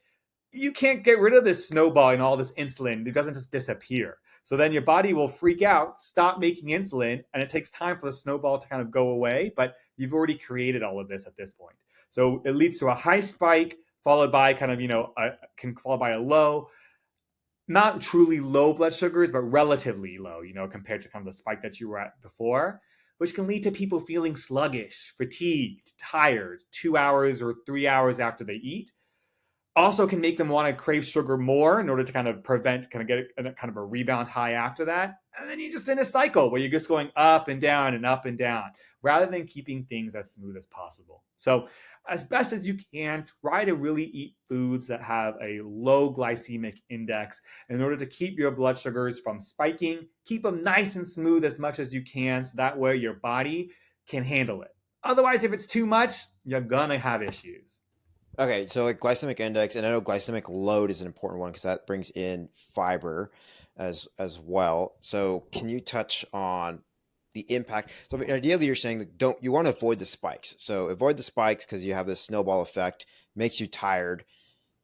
Speaker 1: you can't get rid of this snowball and all this insulin. It doesn't just disappear. So then your body will freak out, stop making insulin, and it takes time for the snowball to kind of go away, but you've already created all of this at this point. So it leads to a high spike followed by kind of, followed by a low, not truly low blood sugars, but relatively low, compared to kind of the spike that you were at before, which can lead to people feeling sluggish, fatigued, tired 2 hours or 3 hours after they eat. Also can make them want to crave sugar more in order to kind of get kind of a rebound high after that. And then you're just in a cycle where you're just going up and down and up and down rather than keeping things as smooth as possible. So as best as you can, try to really eat foods that have a low glycemic index in order to keep your blood sugars from spiking. Keep them nice and smooth as much as you can so that way your body can handle it. Otherwise, if it's too much, you're gonna have issues.
Speaker 2: Okay, so like glycemic index, and I know glycemic load is an important one because that brings in fiber as well. So can you touch on the impact? So I mean, ideally, you're saying that you want to avoid the spikes. So avoid the spikes because you have this snowball effect, makes you tired,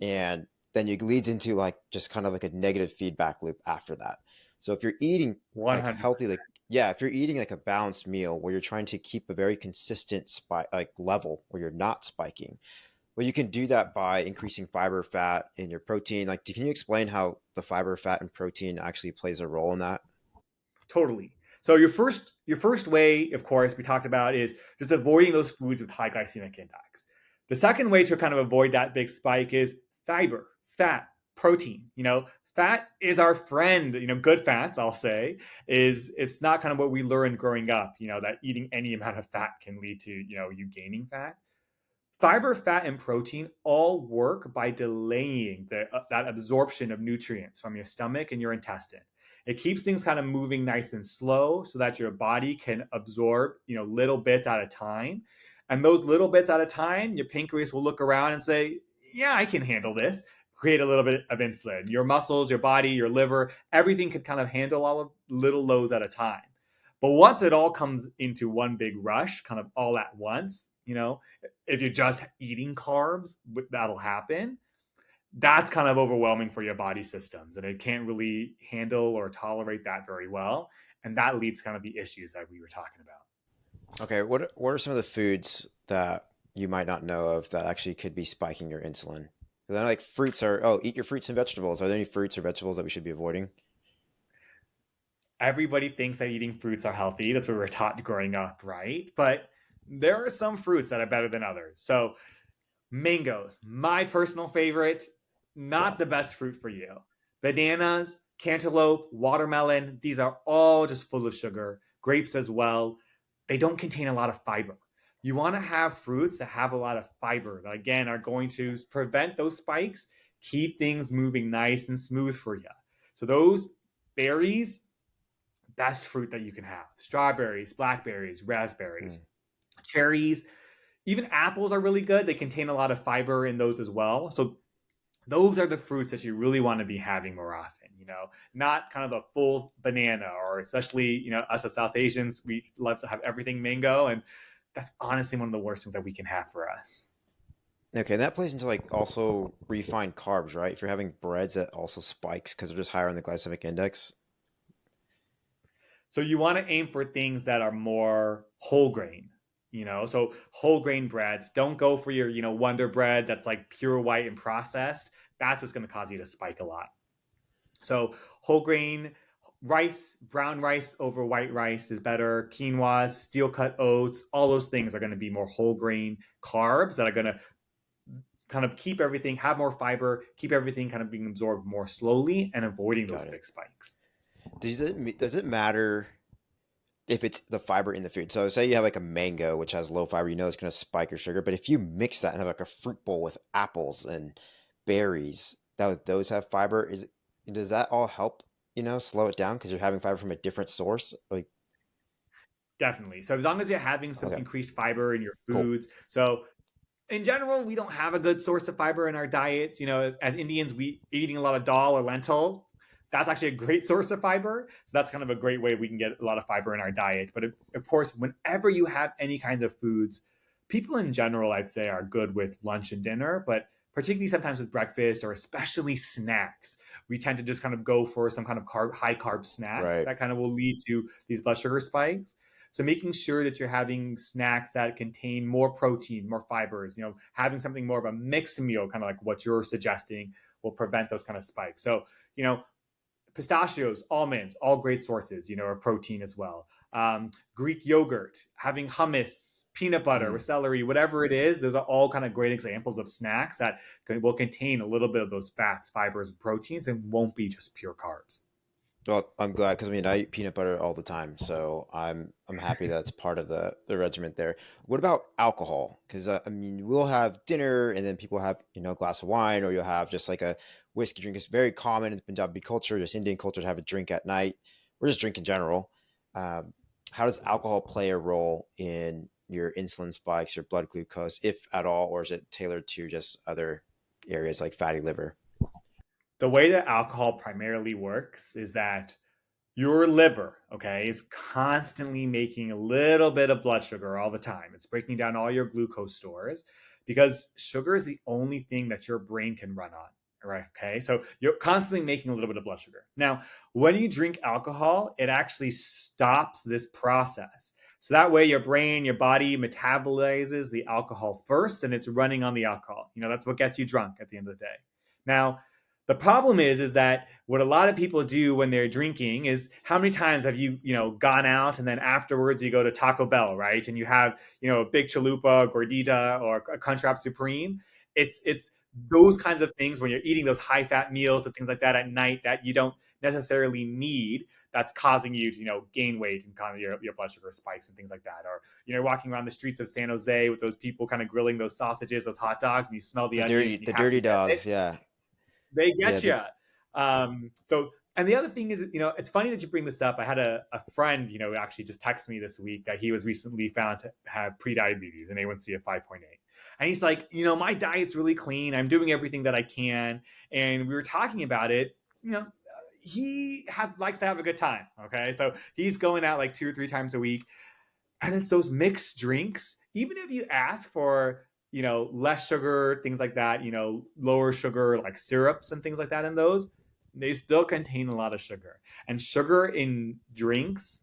Speaker 2: and then it leads into like just kind of like a negative feedback loop after that. So if you're eating like
Speaker 1: 100.
Speaker 2: healthy, like yeah, if you're eating like a balanced meal where you're trying to keep a very consistent spike like level where you're not spiking, well, you can do that by increasing fiber, fat, in your protein. Like, can you explain how the fiber, fat, and protein actually plays a role in that?
Speaker 1: Totally. So your first way, of course, we talked about is just avoiding those foods with high glycemic index. The second way to kind of avoid that big spike is fiber, fat, protein. Fat is our friend. Good fats, I'll say, it's not kind of what we learned growing up. That eating any amount of fat can lead to you gaining fat. Fiber, fat, and protein all work by delaying that absorption of nutrients from your stomach and your intestine. It keeps things kind of moving nice and slow so that your body can absorb, little bits at a time. And those little bits at a time, your pancreas will look around and say, yeah, I can handle this. Create a little bit of insulin. Your muscles, your body, your liver, everything can kind of handle all of little lows at a time. But once it all comes into one big rush, kind of all at once, if you're just eating carbs, that'll happen. That's kind of overwhelming for your body systems, and it can't really handle or tolerate that very well. And that leads to kind of the issues that we were talking about.
Speaker 2: Okay, what are some of the foods that you might not know of that actually could be spiking your insulin? 'Cause I know like fruits are, oh, eat your fruits and vegetables. Are there any fruits or vegetables that we should be avoiding?
Speaker 1: Everybody thinks that eating fruits are healthy. That's what we were taught growing up, right? But there are some fruits that are better than others. So mangoes, my personal favorite,
Speaker 2: Yeah.
Speaker 1: not the best fruit for you. Bananas, cantaloupe, watermelon, these are all just full of sugar. Grapes as well. They don't contain a lot of fiber. You want to have fruits that have a lot of fiber that, again, are going to prevent those spikes, keep things moving nice and smooth for you. So, those berries, best fruit that you can have. Strawberries, blackberries, raspberries,
Speaker 2: Mm.
Speaker 1: cherries, even apples are really good. They contain a lot of fiber in those as well. So those are the fruits that you really want to be having more often, not kind of a full banana, or especially, us as South Asians, we love to have everything mango. And that's honestly one of the worst things that we can have for us.
Speaker 2: Okay, and that plays into like also refined carbs, right? If you're having breads, that also spikes because they're just higher on the glycemic index.
Speaker 1: So you want to aim for things that are more whole grain, so whole grain breads. Don't go for your, Wonder Bread that's like pure white and processed. That's just going to cause you to spike a lot. So whole grain rice, brown rice over white rice is better. Quinoa, steel cut oats, all those things are going to be more whole grain carbs that are going to kind of keep everything, have more fiber, keep everything kind of being absorbed more slowly and avoiding those
Speaker 2: Got it.
Speaker 1: big spikes.
Speaker 2: Does it matter if it's the fiber in the food? So say you have like a mango, which has low fiber, you know it's going to spike your sugar. But if you mix that and have like a fruit bowl with apples and berries, that those have fiber, does that all help? Slow it down because you're having fiber from a different source. Like,
Speaker 1: Definitely. So as long as you're having some
Speaker 2: okay,
Speaker 1: increased fiber in your
Speaker 2: cool.
Speaker 1: foods. So in general, we don't have a good source of fiber in our diets. As Indians, we eating a lot of dal or lentil. That's actually a great source of fiber. So that's kind of a great way we can get a lot of fiber in our diet. But of course, whenever you have any kinds of foods, people in general, I'd say, are good with lunch and dinner, but particularly sometimes with breakfast or especially snacks, we tend to just kind of go for some kind of high carb snack
Speaker 2: Right.
Speaker 1: that kind of will lead to these blood sugar spikes. So making sure that you're having snacks that contain more protein, more fibers, having something more of a mixed meal, kind of like what you're suggesting, will prevent those kind of spikes. So, pistachios, almonds, all great sources, of protein as well. Greek yogurt, having hummus, peanut butter
Speaker 2: Mm.
Speaker 1: with celery, whatever it is, those are all kind of great examples of snacks that will contain a little bit of those fats, fibers, and proteins, and won't be just pure carbs.
Speaker 2: Well, I'm glad because I mean I eat peanut butter all the time, so I'm happy that's part of the regiment there. What about alcohol? Because I mean we'll have dinner and then people have a glass of wine, or you'll have just like a whiskey drink. It's very common in Punjabi culture, just Indian culture, to have a drink at night, or just drink in general. Um, how does alcohol play a role in your insulin spikes, your blood glucose, if at all, or is it tailored to just other areas like fatty liver?
Speaker 1: The way that alcohol primarily works is that your liver, okay, is constantly making a little bit of blood sugar all the time. It's breaking down all your glucose stores because sugar is the only thing that your brain can run on. Right. Okay. So you're constantly making a little bit of blood sugar. Now, when you drink alcohol, it actually stops this process. So that way your brain, your body metabolizes the alcohol first and it's running on the alcohol. That's what gets you drunk at the end of the day. Now, the problem is that what a lot of people do when they're drinking is, how many times have you, gone out and then afterwards you go to Taco Bell, right? And you have, a big chalupa, gordita, or a Crunchwrap Supreme. It's those kinds of things when you're eating those high fat meals and things like that at night that you don't necessarily need, that's causing you to, gain weight and kind of your blood sugar spikes and things like that. Or, walking around the streets of San Jose with those people kind of grilling those sausages, those hot dogs, and you smell the
Speaker 2: The
Speaker 1: onions
Speaker 2: dirty
Speaker 1: and you
Speaker 2: the
Speaker 1: have to
Speaker 2: dirty
Speaker 1: get it.
Speaker 2: dogs, yeah,
Speaker 1: They
Speaker 2: yeah.
Speaker 1: get you. And the other thing is, it's funny that you bring this up. I had a friend, actually just texted me this week that he was recently found to have prediabetes, an A1C of 5.8. And he's like, my diet's really clean. I'm doing everything that I can. And we were talking about it. he likes to have a good time. Okay, so he's going out like 2 or 3 times a week, and it's those mixed drinks. Even if you ask for less sugar, things like that, lower sugar like syrups and things like that in those, they still contain a lot of sugar. And sugar in drinks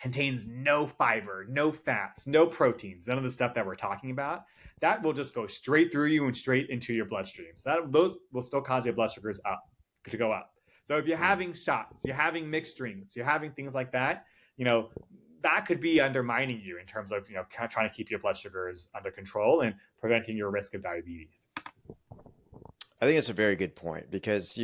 Speaker 1: contains no fiber, no fats, no proteins, none of the stuff that we're talking about. That will just go straight through you and straight into your bloodstream. So those will still cause your blood sugars to go up. So if you're
Speaker 2: Mm.
Speaker 1: having shots, you're having mixed drinks, you're having things like that, that could be undermining you in terms of trying to keep your blood sugars under control and preventing your risk of diabetes.
Speaker 2: I think it's a very good point because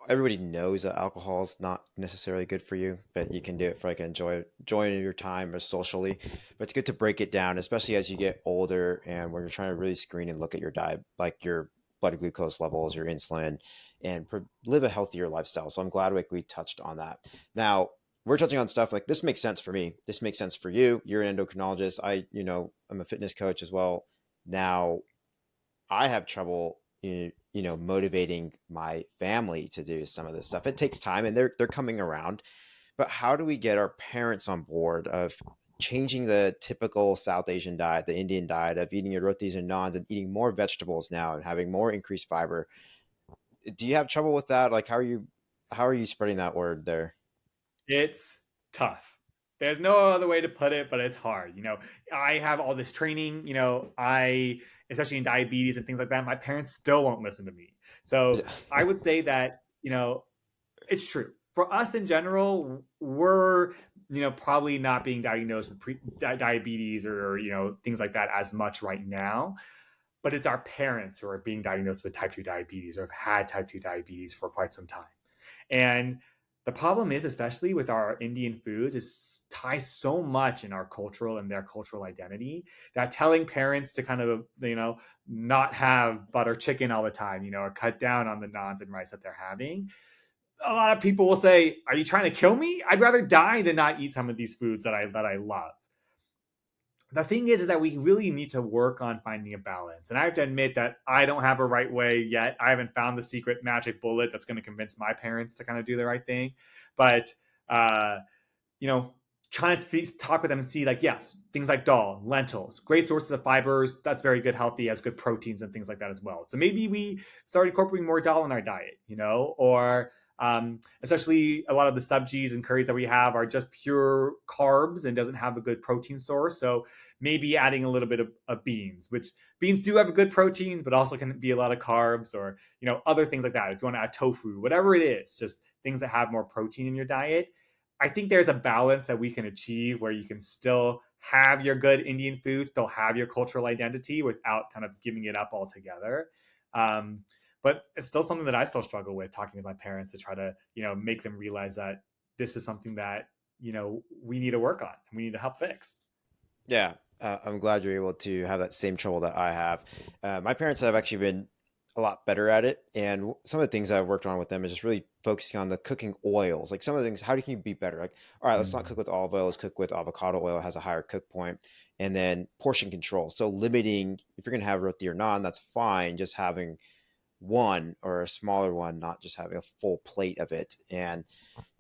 Speaker 2: everybody knows that alcohol is not necessarily good for you, but you can do it for like enjoying your time or socially. But it's good to break it down, especially as you get older and when you're trying to really screen and look at your diet, like your blood glucose levels, your insulin, and live a healthier lifestyle. So I'm glad like we touched on that. Now we're touching on stuff like this makes sense for me. This makes sense for you. You're an endocrinologist. I'm a fitness coach as well. Now I have trouble, motivating my family to do some of this stuff. It takes time, and they're coming around. But how do we get our parents on board of changing the typical South Asian diet, the Indian diet of eating your rotis and naans and eating more vegetables now and having more increased fiber? Do you have trouble with that? Like, how are you spreading that word there?
Speaker 1: It's tough. There's no other way to put it, but it's hard. I have all this training, especially in diabetes and things like that, my parents still won't listen to me. So I would say that, it's true. For us in general, we're, probably not being diagnosed with diabetes or, things like that as much right now. But it's our parents who are being diagnosed with type 2 diabetes or have had type 2 diabetes for quite some time. And the problem is, especially with our Indian foods, it ties so much in our cultural and their cultural identity that telling parents to kind of, not have butter chicken all the time, or cut down on the naans and rice that they're having. A lot of people will say, "Are you trying to kill me? I'd rather die than not eat some of these foods that I love." The thing is that we really need to work on finding a balance. And I have to admit that I don't have a right way yet. I haven't found the secret magic bullet that's going to convince my parents to kind of do the right thing. But, uh, you know, trying to talk with them and see, like, yes, things like dal, lentils, great sources of fibers. That's very good, healthy, has good proteins and things like that as well. So maybe we start incorporating more dal in our diet, or especially a lot of the subgis and curries that we have are just pure carbs and doesn't have a good protein source. So maybe adding a little bit of beans, which beans do have a good protein, but also can be a lot of carbs, or other things like that. If you want to add tofu, whatever it is, just things that have more protein in your diet. I think there's a balance that we can achieve where you can still have your good Indian food, still have your cultural identity without kind of giving it up altogether. Um, but it's still something that I still struggle with, talking with my parents to try to, make them realize that this is something that, we need to work on and we need to help fix.
Speaker 2: Yeah, I'm glad you're able to have that same trouble that I have. My parents have actually been a lot better at it, and some of the things I've worked on with them is just really focusing on the cooking oils. Like some of the things, how can you be better? Like, all right, let's not cook with olive oil. Let's cook with avocado oil. It has a higher cook point, and then portion control. So limiting, if you're gonna have roti or naan, that's fine. Just having one or a smaller one, not just having a full plate of it, and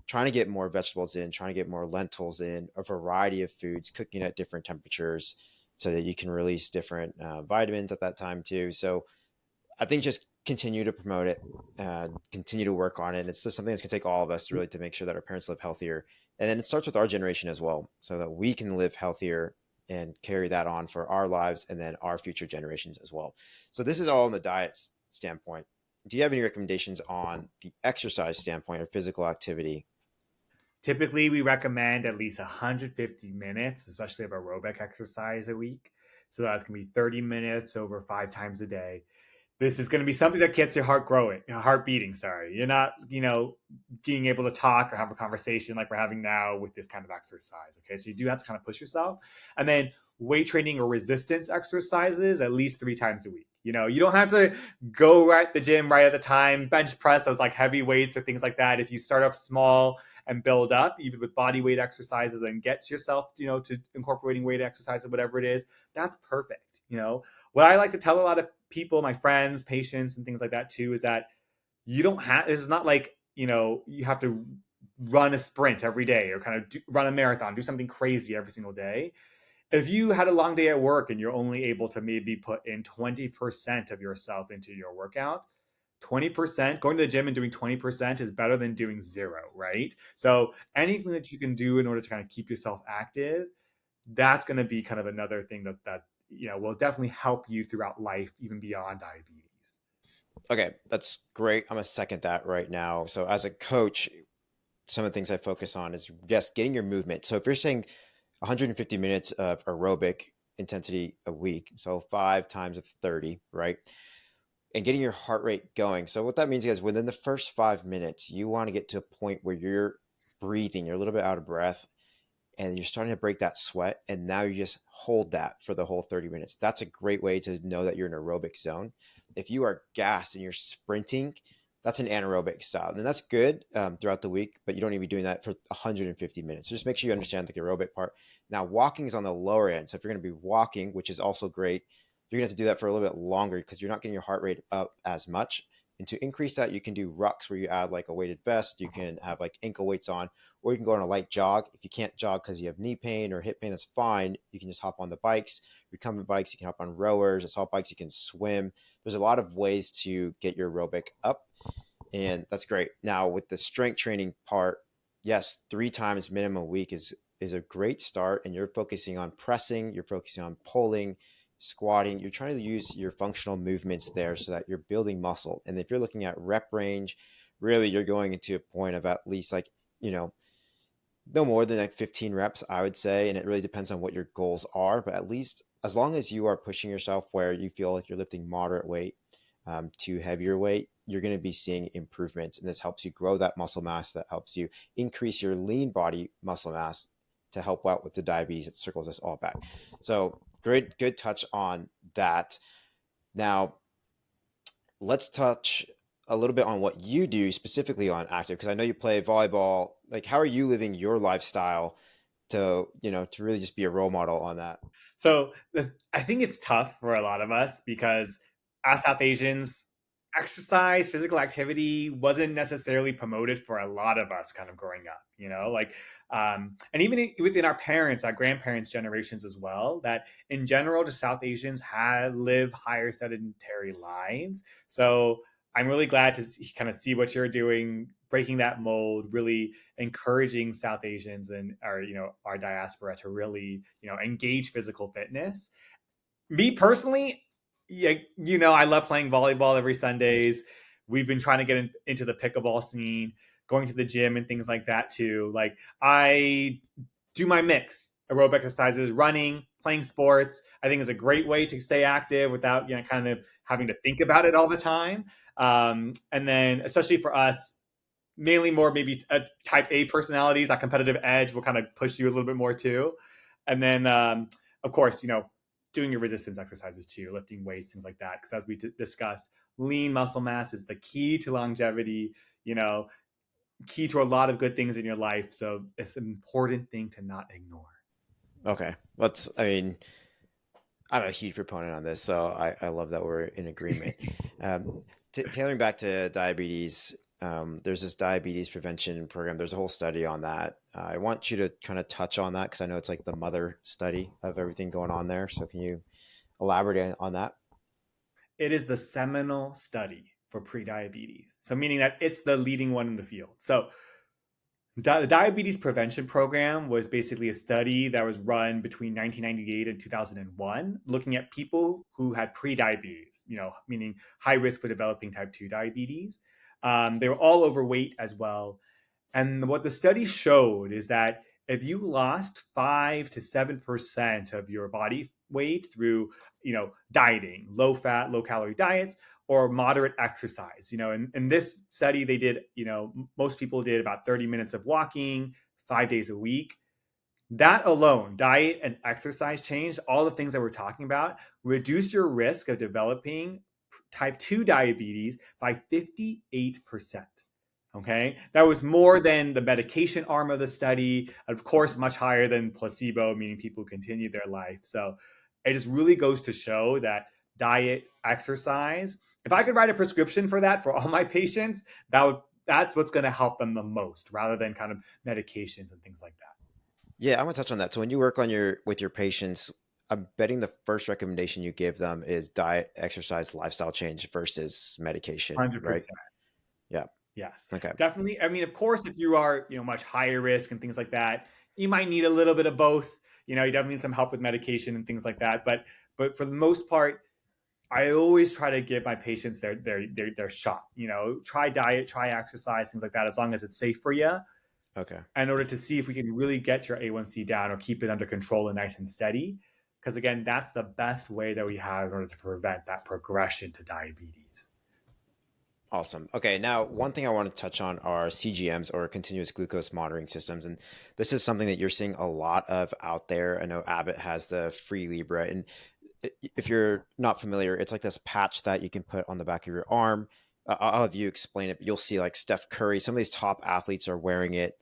Speaker 2: trying to get more vegetables in, trying to get more lentils in, a variety of foods, cooking at different temperatures so that you can release different vitamins at that time too. So I think just continue to promote it, continue to work on it. It's just something that's going to take all of us really to make sure that our parents live healthier. And then it starts with our generation as well, so that we can live healthier and carry that on for our lives and then our future generations as well. So this is all on the diet standpoint. Do you have any recommendations on the exercise standpoint or physical activity?
Speaker 1: Typically, we recommend at least 150 minutes, especially of aerobic exercise a week. So that's going to be 30 minutes over 5 times a day. This is going to be something that gets your heart beating. Sorry. You're not, being able to talk or have a conversation like we're having now with this kind of exercise. Okay. So you do have to kind of push yourself. And then weight training or resistance exercises at least 3 times a week. You don't have to go right at the gym right at the time, bench press those like heavy weights or things like that. If you start off small and build up, even with body weight exercises, and get yourself, to incorporating weight exercise or whatever it is, that's perfect. What I like to tell a lot of people, my friends, patients, and things like that too, is that you don't have, this is not like you have to run a sprint every day or kind of run a marathon, do something crazy every single day. If you had a long day at work and you're only able to maybe put in 20% of yourself into your workout, 20% going to the gym and doing 20% is better than doing zero, right? So anything that you can do in order to kind of keep yourself active, that's going to be kind of another thing that will definitely help you throughout life, even beyond diabetes.
Speaker 2: Okay, that's great. I'm gonna second that right now. So as a coach, some of the things I focus on is yes, getting your movement. So if you're saying 150 minutes of aerobic intensity a week, so 5 times 30, right? And getting your heart rate going. So what that means is within the first 5 minutes, you want to get to a point where you're breathing, you're a little bit out of breath, and you're starting to break that sweat. And now you just hold that for the whole 30 minutes. That's a great way to know that you're in aerobic zone. If you are gassed and you're sprinting, that's an anaerobic style. And that's good throughout the week, but you don't need to be doing that for 150 minutes. So just make sure you understand the aerobic part. Now, walking is on the lower end. So if you're going to be walking, which is also great, you're going to have to do that for a little bit longer because you're not getting your heart rate up as much. And to increase that, you can do rucks where you add like a weighted vest. You can have like ankle weights on, or you can go on a light jog. If you can't jog because you have knee pain or hip pain, that's fine. You can just hop on the bikes, recumbent bikes. You can hop on rowers, assault bikes. You can swim. There's a lot of ways to get your aerobic up, and that's great. Now with the strength training part, yes, 3 times minimum a week is a great start, and you're focusing on pressing, you're focusing on pulling, squatting. You're trying to use your functional movements there so that you're building muscle. And if you're looking at rep range, really you're going into a point of at least like, no more than like 15 reps, I would say. And it really depends on what your goals are. But at least as long as you are pushing yourself where you feel like you're lifting moderate weight to heavier weight, you're going to be seeing improvements. And this helps you grow that muscle mass, that helps you increase your lean body muscle mass to help out with the diabetes that circles us all back. So good touch on that. Now, let's touch a little bit on what you do specifically on active, because I know you play volleyball. Like, how are you living your lifestyle to really just be a role model on that?
Speaker 1: So I think it's tough for a lot of us because as South Asians, exercise, physical activity wasn't necessarily promoted for a lot of us kind of growing up, and even within our parents, our grandparents' generations as well, that in general, just South Asians live higher sedentary lives. So I'm really glad to kind of see what you're doing, breaking that mold, really encouraging South Asians and our diaspora to really engage physical fitness. Me personally, yeah, I love playing volleyball every Sundays. We've been trying to get into the pickleball scene, going to the gym and things like that too. Like I do my mix: aerobic exercises, running, playing sports. I think is a great way to stay active without kind of having to think about it all the time. And then, especially for us, mainly more maybe type A personalities, that competitive edge will kind of push you a little bit more too. And then, of course, doing your resistance exercises too, lifting weights, things like that. Because as we discussed, lean muscle mass is the key to longevity, key to a lot of good things in your life. So it's an important thing to not ignore.
Speaker 2: Okay, I mean, I'm a huge proponent on this, so I love that we're in agreement. Um, Tailoring back to diabetes, there's this diabetes prevention program. There's a whole study on that. I want you to kind of touch on that because I know it's like the mother study of everything going on there. So can you elaborate on that?
Speaker 1: It is the seminal study for prediabetes. So meaning that it's the leading one in the field. So the diabetes prevention program was basically a study that was run between 1998 and 2001, looking at people who had prediabetes, meaning high risk for developing type 2 diabetes. They were all overweight as well. And what the study showed is that if you lost 5 to 7% of your body weight through, dieting, low fat, low calorie diets, or moderate exercise, in this study, they did, most people did about 30 minutes of walking 5 days a week. That alone, diet and exercise change, all the things that we're talking about, reduce your risk of developing type 2 diabetes by 58%. Okay. That was more than the medication arm of the study. Of course, much higher than placebo, meaning people continue their life. So it just really goes to show that diet, exercise, if I could write a prescription for that for all my patients, that would that's what's going to help them the most, rather than kind of medications and things like that.
Speaker 2: Yeah, I want to touch on that. So when you work on your patients, I'm betting the first recommendation you give them is diet, exercise, lifestyle change versus medication, right?
Speaker 1: 100%.
Speaker 2: Yeah.
Speaker 1: Yes,
Speaker 2: Okay.
Speaker 1: definitely. I mean, of course, if you are, much higher risk and things like that, you might need a little bit of both. You definitely need some help with medication and things like that. But for the most part, I always try to give my patients their shot. Try diet, try exercise, things like that, as long as it's safe for you,
Speaker 2: Okay.
Speaker 1: in order to see if we can really get your A1C down or keep it under control and nice and steady. Because again, that's the best way that we have in order to prevent that progression to diabetes.
Speaker 2: Awesome. Okay, now one thing I want to touch on are CGMs, or continuous glucose monitoring systems, and this is something that you're seeing a lot of out there. I know Abbott has the Free Libra, and if you're not familiar, it's like this patch that you can put on the back of your arm. I'll have you explain it, but you'll see like Steph Curry, some of these top athletes are wearing it.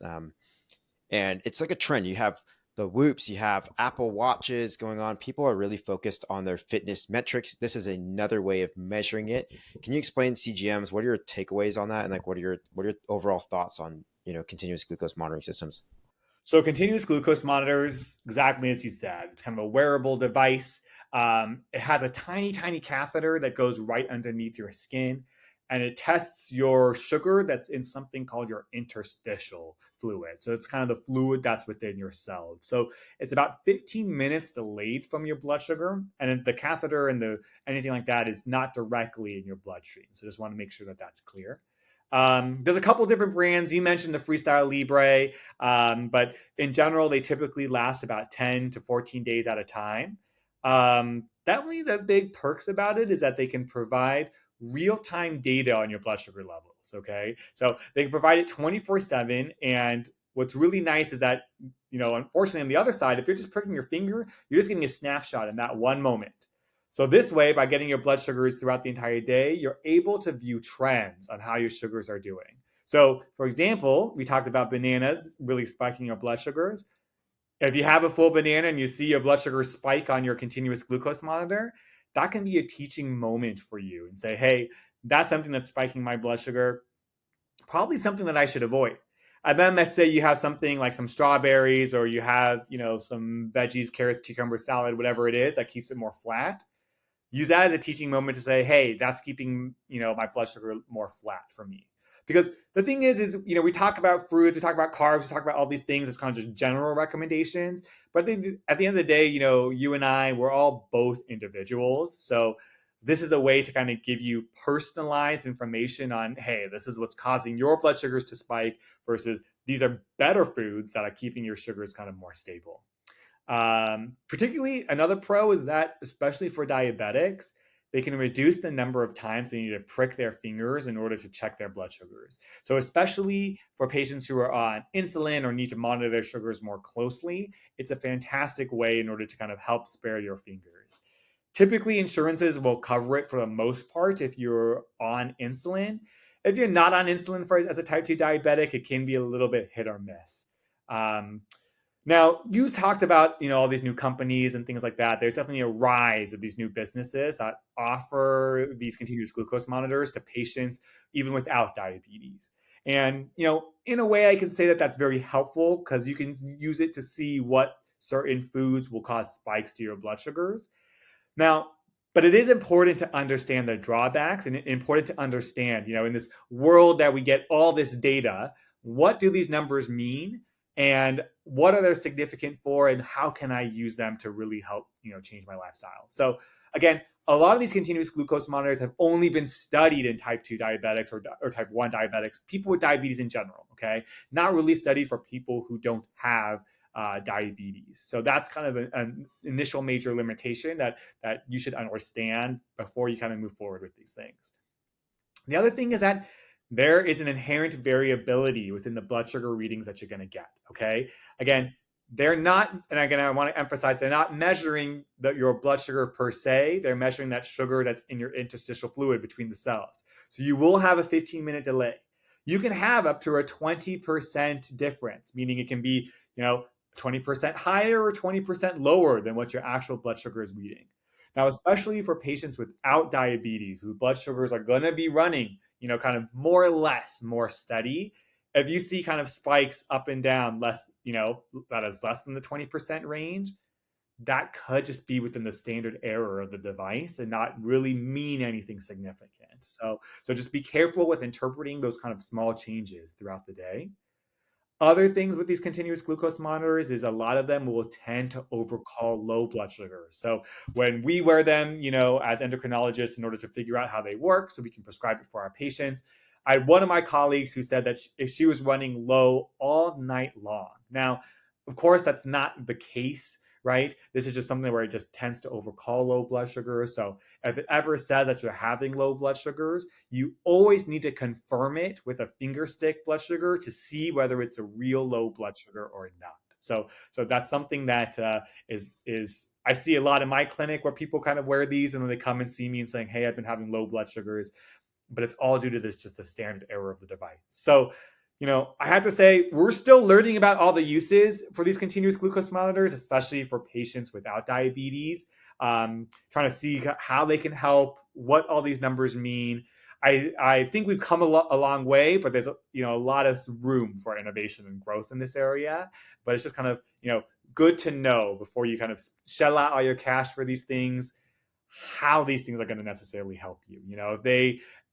Speaker 2: And it's like a trend. You have the Whoops, you have Apple Watches going on. People are really focused on their fitness metrics. This is another way of measuring it. Can you explain CGMs? What are your takeaways on that? And like, what are your overall thoughts on, continuous glucose monitoring systems?
Speaker 1: So continuous glucose monitors, exactly as you said, it's kind of a wearable device. It has a tiny, tiny catheter that goes right underneath your skin, and it tests your sugar that's in something called your interstitial fluid. So it's kind of the fluid that's within your cells. So it's about 15 minutes delayed from your blood sugar, and the catheter and the anything like that is not directly in your bloodstream. So just want to make sure that that's clear. There's a couple different brands. You mentioned the Freestyle Libre. But in general, they typically last about 10 to 14 days at a time. Definitely the big perks about it is that they can provide real-time data on your blood sugar levels. Okay. So they can provide it 24/7. And what's really nice is that, unfortunately, on the other side, if you're just pricking your finger, you're just getting a snapshot in that one moment. So this way, by getting your blood sugars throughout the entire day, you're able to view trends on how your sugars are doing. So, for example, we talked about bananas really spiking your blood sugars. If you have a full banana and you see your blood sugar spike on your continuous glucose monitor, that can be a teaching moment for you and say, hey, that's something that's spiking my blood sugar, probably something that I should avoid. And then let's say you have something like some strawberries, or you have, some veggies, carrots, cucumber salad, whatever it is that keeps it more flat. Use that as a teaching moment to say, hey, that's keeping, my blood sugar more flat for me. Because the thing is, we talk about fruits, we talk about carbs, we talk about all these things as kind of just general recommendations. But at the end of the day, you and I, we're all both individuals. So this is a way to kind of give you personalized information on, hey, this is what's causing your blood sugars to spike, versus these are better foods that are keeping your sugars kind of more stable. Particularly, another pro is that, especially for diabetics, they can reduce the number of times they need to prick their fingers in order to check their blood sugars. So, especially for patients who are on insulin or need to monitor their sugars more closely, it's a fantastic way in order to kind of help spare your fingers. Typically, insurances will cover it for the most part if you're on insulin. If you're not on insulin as a type 2 diabetic, it can be a little bit hit or miss. Um, Now, you talked about, all these new companies and things like that. There's definitely a rise of these new businesses that offer these continuous glucose monitors to patients even without diabetes. And, in a way, I can say that that's very helpful, because you can use it to see what certain foods will cause spikes to your blood sugars. Now, but it is important to understand the drawbacks, and important to understand, in this world that we get all this data, what do these numbers mean, and what are they significant for, and how can I use them to really help, change my lifestyle. So again, a lot of these continuous glucose monitors have only been studied in type 2 diabetics, or type 1 diabetics, people with diabetes in general, okay? Not really studied for people who don't have diabetes. So that's kind of an initial major limitation that you should understand before you kind of move forward with these things. The other thing is that there is an inherent variability within the blood sugar readings that you're going to get. Okay. Again, they're not, and again, I want to emphasize, they're not measuring your blood sugar per se. They're measuring that sugar that's in your interstitial fluid between the cells. So you will have a 15-minute delay. You can have up to a 20% difference, meaning it can be, 20% higher or 20% lower than what your actual blood sugar is reading. Now, especially for patients without diabetes, whose blood sugars are going to be running, kind of more or less more steady. If you see kind of spikes up and down less, that is less than the 20% range, that could just be within the standard error of the device and not really mean anything significant. So just be careful with interpreting those kind of small changes throughout the day. Other things with these continuous glucose monitors is a lot of them will tend to overcall low blood sugar. So when we wear them, as endocrinologists, in order to figure out how they work, so we can prescribe it for our patients, I had one of my colleagues who said that she was running low all night long. Now, of course, that's not the case, right? This is just something where it just tends to overcall low blood sugar. So if it ever says that you're having low blood sugars, you always need to confirm it with a finger stick blood sugar to see whether it's a real low blood sugar or not. So that's something that is I see a lot in my clinic where people kind of wear these and then they come and see me and saying, "Hey, I've been having low blood sugars," but it's all due to this just the standard error of the device. So I have to say, we're still learning about all the uses for these continuous glucose monitors, especially for patients without diabetes, trying to see how they can help, what all these numbers mean. I think we've come a long way, but there's a lot of room for innovation and growth in this area. But it's just kind of good to know before you kind of shell out all your cash for these things, how these things are going to necessarily help you.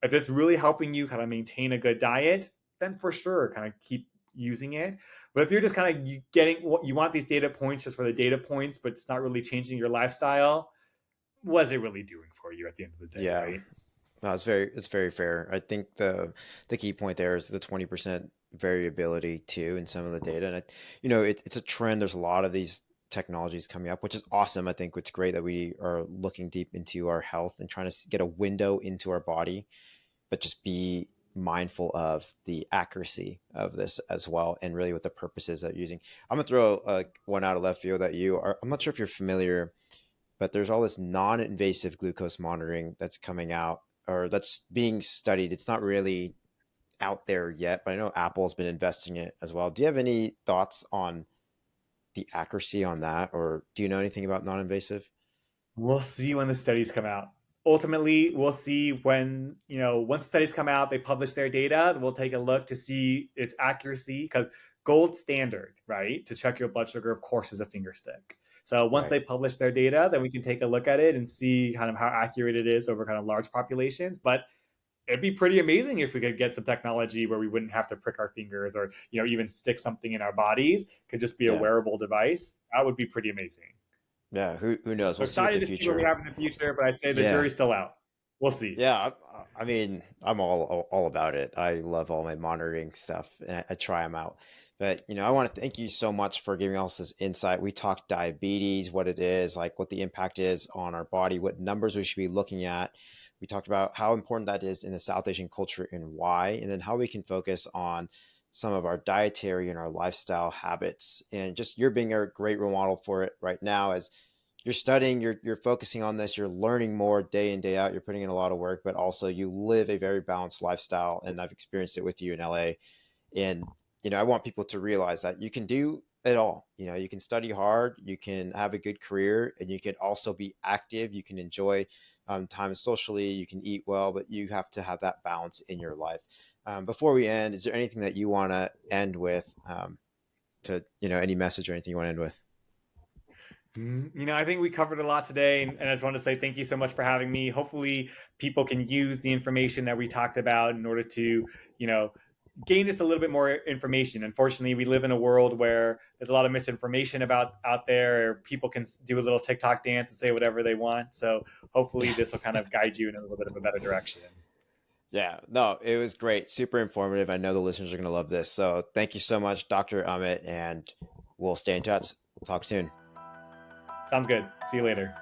Speaker 1: If it's really helping you kind of maintain a good diet, then for sure kind of keep using it. But if you're just kind of getting what you want, these data points just for the data points, but it's not really changing your lifestyle, what is it really doing for you at the end of the day,
Speaker 2: Yeah.
Speaker 1: right?
Speaker 2: No, it's very fair. I think the key point there is the 20% variability too in some of the data. And it's a trend. There's a lot of these technologies coming up, which is awesome. I think it's great that we are looking deep into our health and trying to get a window into our body, but just be mindful of the accuracy of this as well, and really what the purposes that you're using. I'm gonna throw one out of left field that you are. I'm not sure if you're familiar, but there's all this non-invasive glucose monitoring that's coming out or that's being studied. It's not really out there yet, but I know Apple's been investing in it as well. Do you have any thoughts on the accuracy on that, or do you know anything about non-invasive?
Speaker 1: We'll see when the studies come out. Ultimately, we'll see when, once studies come out, they publish their data. We'll take a look to see its accuracy because gold standard, right, to check your blood sugar, of course, is a finger stick. So once
Speaker 2: Right.
Speaker 1: they publish their data, then we can take a look at it and see kind of how accurate it is over kind of large populations. But it'd be pretty amazing if we could get some technology where we wouldn't have to prick our fingers or, even stick something in our bodies. It could just be a
Speaker 2: Yeah.
Speaker 1: wearable device. That would be pretty amazing.
Speaker 2: Yeah. Who knows?
Speaker 1: So
Speaker 2: We'll see what the
Speaker 1: excited to see what we
Speaker 2: future.
Speaker 1: have in the future, but I'd say the
Speaker 2: Yeah.
Speaker 1: jury's still out. We'll see.
Speaker 2: Yeah, I mean, I'm all about it. I love all my monitoring stuff, and I try them out. But I want to thank you so much for giving us this insight. We talked diabetes, what it is, like what the impact is on our body, what numbers we should be looking at. We talked about how important that is in the South Asian culture and why, and then how we can focus on some of our dietary and our lifestyle habits. And just you're being a great role model for it right now as you're studying, you're focusing on this, you're learning more day in, day out, you're putting in a lot of work, but also you live a very balanced lifestyle. And I've experienced it with you in LA. And, I want people to realize that you can do it all. You can study hard, you can have a good career, and you can also be active. You can enjoy time socially, you can eat well, but you have to have that balance in your life. Before we end, is there anything that you want to end with any message or anything you want to end with?
Speaker 1: I think we covered a lot today, and I just want to say thank you so much for having me. Hopefully, people can use the information that we talked about in order to, gain just a little bit more information. Unfortunately, we live in a world where there's a lot of misinformation about out there. People can do a little TikTok dance and say whatever they want. So hopefully,
Speaker 2: Yeah.
Speaker 1: this will kind of guide you in a little bit of a better direction.
Speaker 2: Yeah, no, it was great. Super informative. I know the listeners are going to love this. So thank you so much, Dr. Amit, and we'll stay in touch. Talk soon.
Speaker 1: Sounds good. See you later.